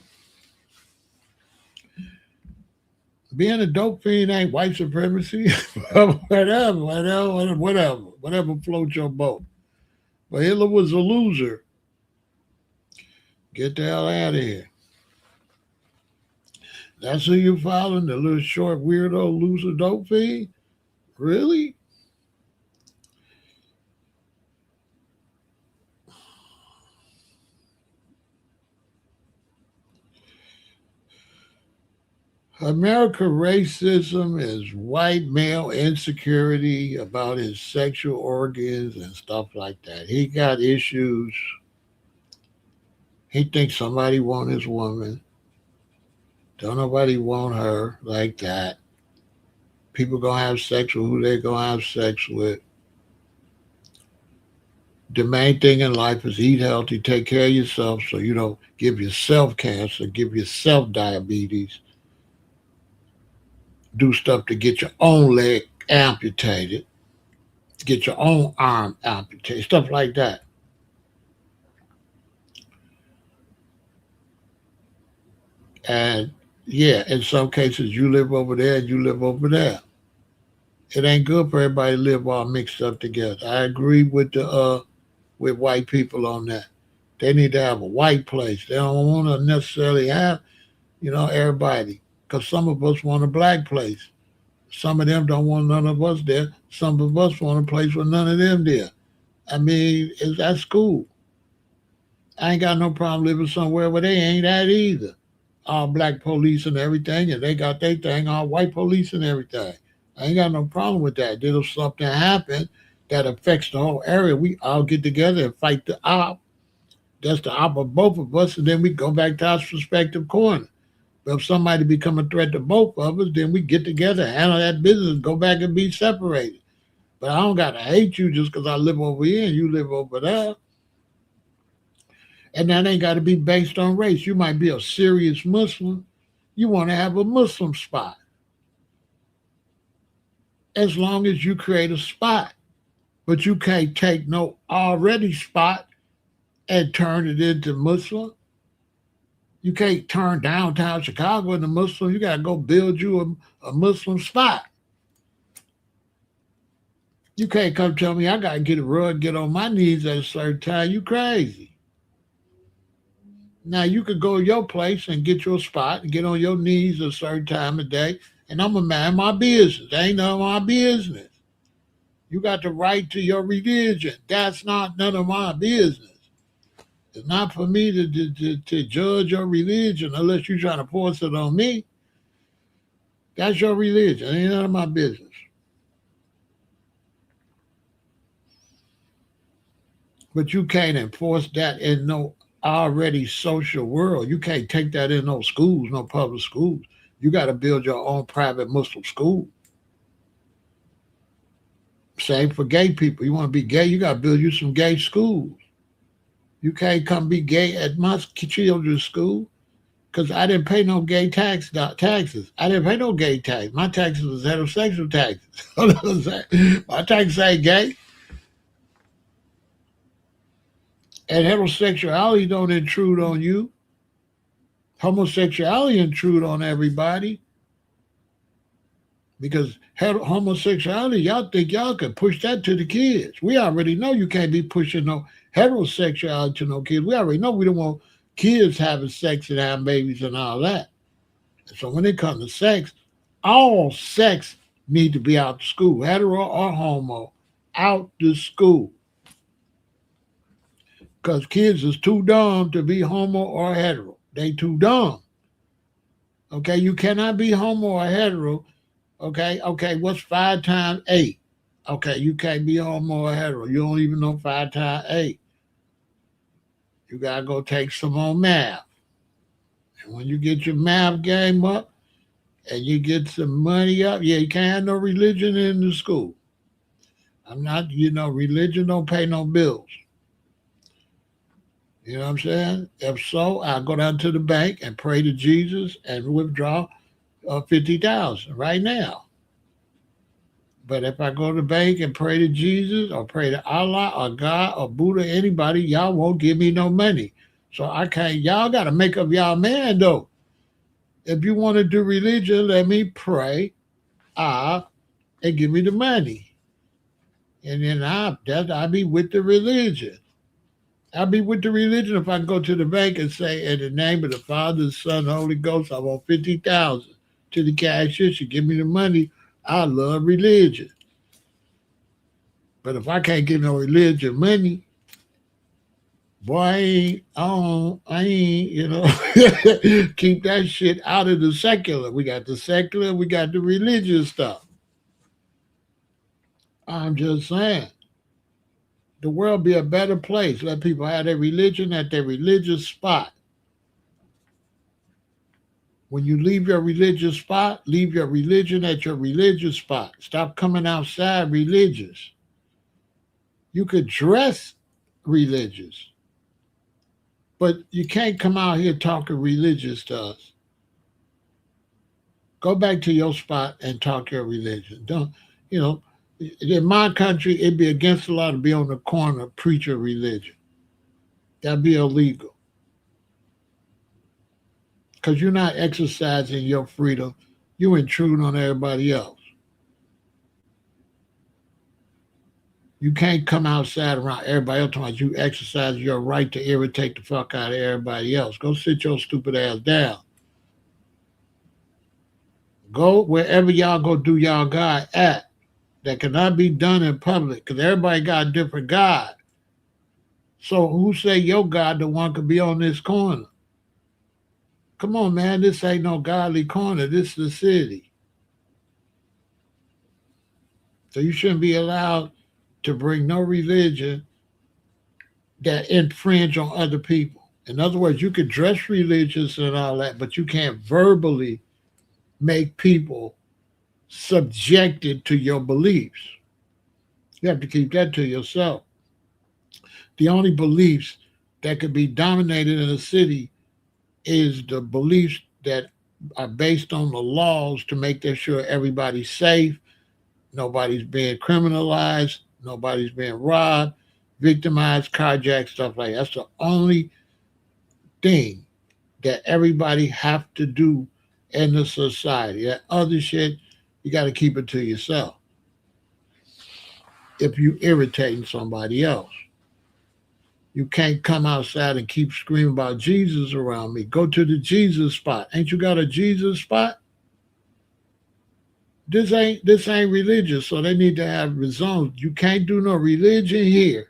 Being a dope fiend ain't white supremacy. Whatever floats your boat. But Hitler was a loser. Get the hell out of here. That's who you following? The little short weirdo loser dope fiend? Really? America racism is white male insecurity about his sexual organs and stuff like that. He got issues. He thinks somebody want his woman. Don't nobody want her like that. People gonna have sex with who they gonna have sex with. The main thing in life is eat healthy, take care of yourself so you don't give yourself cancer, give yourself diabetes, do stuff to get your own leg amputated, get your own arm amputated, stuff like that. And yeah, in some cases you live over there and you live over there. It ain't good for everybody to live all mixed up together. I agree with white people on that. They need to have a white place. They don't want to necessarily have, everybody. Because some of us want a black place. Some of them don't want none of us there. Some of us want a place with none of them there. I mean, that's cool. I ain't got no problem living somewhere where they ain't at either. All black police and everything, and they got their thing, all white police and everything. I ain't got no problem with that. Then if something happen that affects the whole area, we all get together and fight the op. That's the op of both of us, and then we go back to our respective corner. But if somebody become a threat to both of us, then we get together, handle that business, go back and be separated. But I don't got to hate you just because I live over here and you live over there. And that ain't got to be based on race. You might be a serious Muslim. You want to have a Muslim spot. As long as you create a spot. But you can't take no already spot and turn it into Muslim. You can't turn downtown Chicago into Muslim. You got to go build you a Muslim spot. You can't come tell me I got to get a rug, get on my knees at a certain time. You crazy. Now you could go to your place and get your spot and get on your knees a certain time of day, and I'm a man my business. Ain't none of my business. You got the right to your religion. That's not none of my business. It's not for me to judge your religion unless you're trying to force it on me. That's your religion. It ain't none of my business. But you can't enforce that in no already social world. You can't take that in no schools, no public schools. You got to build your own private Muslim school. Same for gay people. You want to be gay, you got to build you some gay schools. You can't come be gay at my children's school because I didn't pay no gay taxes. I didn't pay no gay tax. My taxes was heterosexual taxes. My taxes ain't gay. And heterosexuality don't intrude on you. Homosexuality intrude on everybody. Because homosexuality, y'all think y'all can push that to the kids. We already know you can't be pushing no heterosexuality to no kids. We already know we don't want kids having sex and having babies and all that. So when it comes to sex, all sex need to be out the school, hetero or homo, out the school. Because kids is too dumb to be homo or hetero. They too dumb. Okay, you cannot be homo or hetero. Okay, what's 5 times 8? Okay, you can't be homo or hetero. You don't even know 5 times 8. You gotta go take some more math. And when you get your math game up and you get some money up, yeah, you can't have no religion in the school. I'm not, religion don't pay no bills. You know what I'm saying? If so, I'll go down to the bank and pray to Jesus and withdraw 50,000 right now. But if I go to the bank and pray to Jesus or pray to Allah or God or Buddha, anybody, y'all won't give me no money. So I can't, y'all got to make up y'all man though. If you want to do religion, let me pray, and give me the money. And then I'll be with the religion. I'll be with the religion if I go to the bank and say, in the name of the Father, the Son, Holy Ghost, I want 50,000 to the cashier. She give me the money. I love religion. But if I can't get no religion money, boy, I ain't, keep that shit out of the secular. We got the secular, we got the religious stuff. I'm just saying. The world be a better place. Let people have their religion at their religious spot. When you leave your religious spot, leave your religion at your religious spot. Stop coming outside religious. You could dress religious, but you can't come out here talking religious to us. Go back to your spot and talk your religion. Don't, in my country, it'd be against the law to be on the corner preach a religion. That'd be illegal. Because you're not exercising your freedom. You intrude on everybody else. You can't come outside around everybody else talking about you exercise your right to irritate the fuck out of everybody else. Go sit your stupid ass down. Go wherever y'all go do y'all God at. That cannot be done in public because everybody got a different God. So who say your God the one could be on this corner? Come on, man, this ain't no godly corner. This is the city. So you shouldn't be allowed to bring no religion that infringe on other people. In other words, you could dress religious and all that, but you can't verbally make people subjected to your beliefs. You have to keep that to yourself. The only beliefs that could be dominated in a city is the beliefs that are based on the laws to make sure everybody's safe, nobody's being criminalized, nobody's being robbed, victimized, carjacked, stuff like that. That's the only thing that everybody have to do in the society. That other shit, you got to keep it to yourself. If you irritating somebody else. You can't come outside and keep screaming about Jesus around me. Go to the Jesus spot. Ain't you got a Jesus spot? This ain't religious, so they need to have results. You can't do no religion here.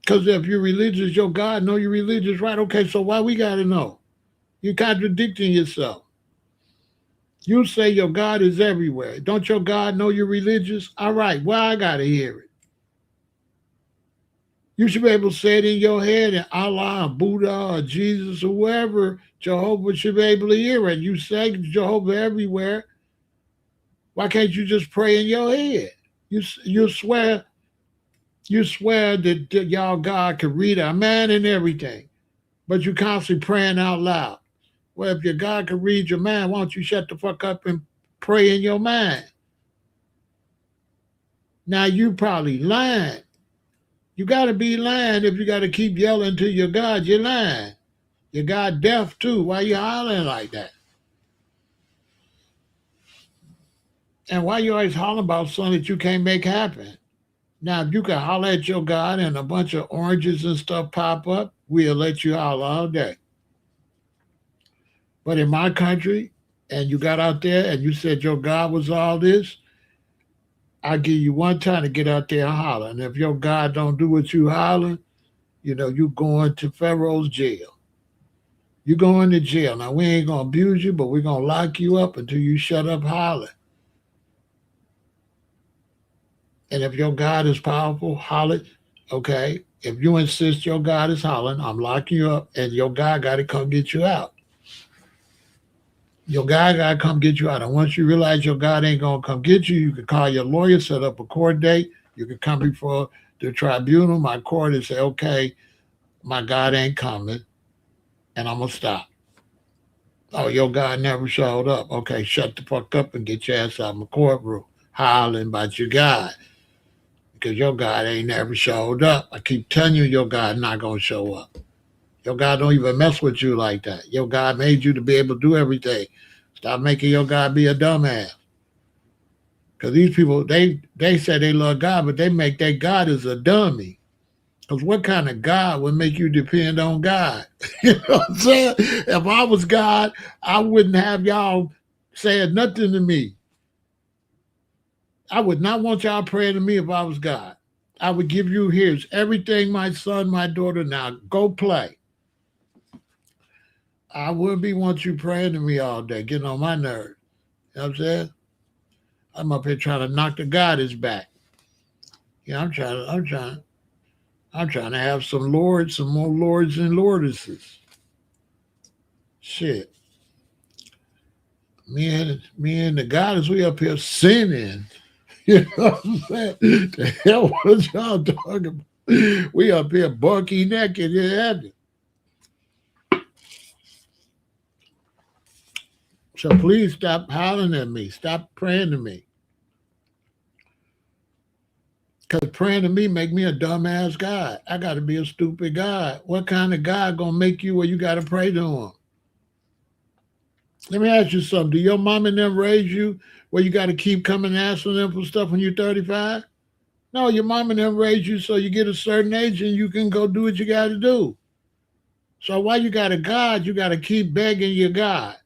Because if you're religious, your God know you're religious, right? Okay, so why we got to know? You're contradicting yourself. You say your God is everywhere. Don't your God know you're religious? All right, well, I got to hear it. You should be able to say it in your head, and Allah, or Buddha, or Jesus, or whoever, Jehovah should be able to hear it. You say Jehovah everywhere. Why can't you just pray in your head? You swear that y'all God can read our mind and everything, but you constantly praying out loud. Well, if your God can read your mind, why don't you shut the fuck up and pray in your mind? Now you probably lying. You got to be lying if you got to keep yelling to your God. You're lying. Your God deaf too. Why you hollering like that? And why you always hollering about something that you can't make happen? Now, if you can holler at your God and a bunch of oranges and stuff pop up, we'll let you holler all day. But in my country, and you got out there and you said your God was all this, I give you one time to get out there and holler. And if your God don't do what you holler, you going to Pharaoh's jail. You going to jail. Now we ain't gonna abuse you, but we're gonna lock you up until you shut up holler. And if your God is powerful, holler. Okay. If you insist your God is hollering, I'm locking you up, and your God got to come get you out. Your God got to come get you out. And once you realize your God ain't going to come get you, you can call your lawyer, set up a court date. You can come before the tribunal, my court, and say, okay, my God ain't coming, and I'm going to stop. Oh, your God never showed up. Okay, shut the fuck up and get your ass out of my courtroom hollering about your God. Because your God ain't never showed up. I keep telling you your God not going to show up. Your God don't even mess with you like that. Your God made you to be able to do everything. Stop making your God be a dumbass. Because these people, they say they love God, but they make their God as a dummy. Because what kind of God would make you depend on God? You know what I'm saying? If I was God, I wouldn't have y'all saying nothing to me. I would not want y'all praying to me if I was God. I would give you, here's everything, my son, my daughter, now go play. I wouldn't be want you praying to me all day, getting on my nerves. You know what I'm saying? I'm up here trying to knock the goddess back. Yeah, I'm trying to have some lords, some more lords and lordesses. Shit. Me and the goddess, we up here sinning. You know what I'm saying? The hell was y'all talking about? We up here bucky naked in heaven. So please stop hollering at me. Stop praying to me. Because praying to me make me a dumbass God. I got to be a stupid God. What kind of God going to make you where you got to pray to him? Let me ask you something. Do your mom and them raise you where you got to keep coming and asking them for stuff when you're 35? No, your mom and them raised you so you get a certain age and you can go do what you got to do. So why you got a God, you got to keep begging your God.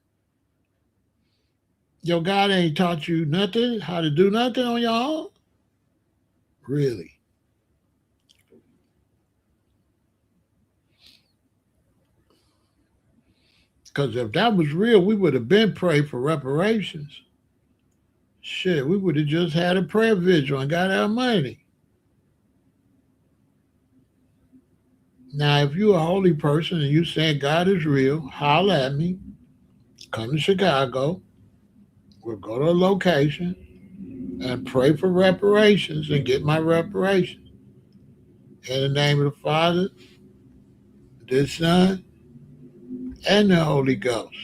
Your God ain't taught you nothing, how to do nothing on your own? Really? Because if that was real, we would have been praying for reparations. Shit, we would have just had a prayer vigil and got our money. Now, if you're a holy person and you saying God is real, holler at me. Come to Chicago. We'll go to a location and pray for reparations and get my reparations. In the name of the Father, the Son, and the Holy Ghost.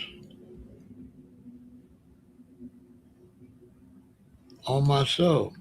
On my soul.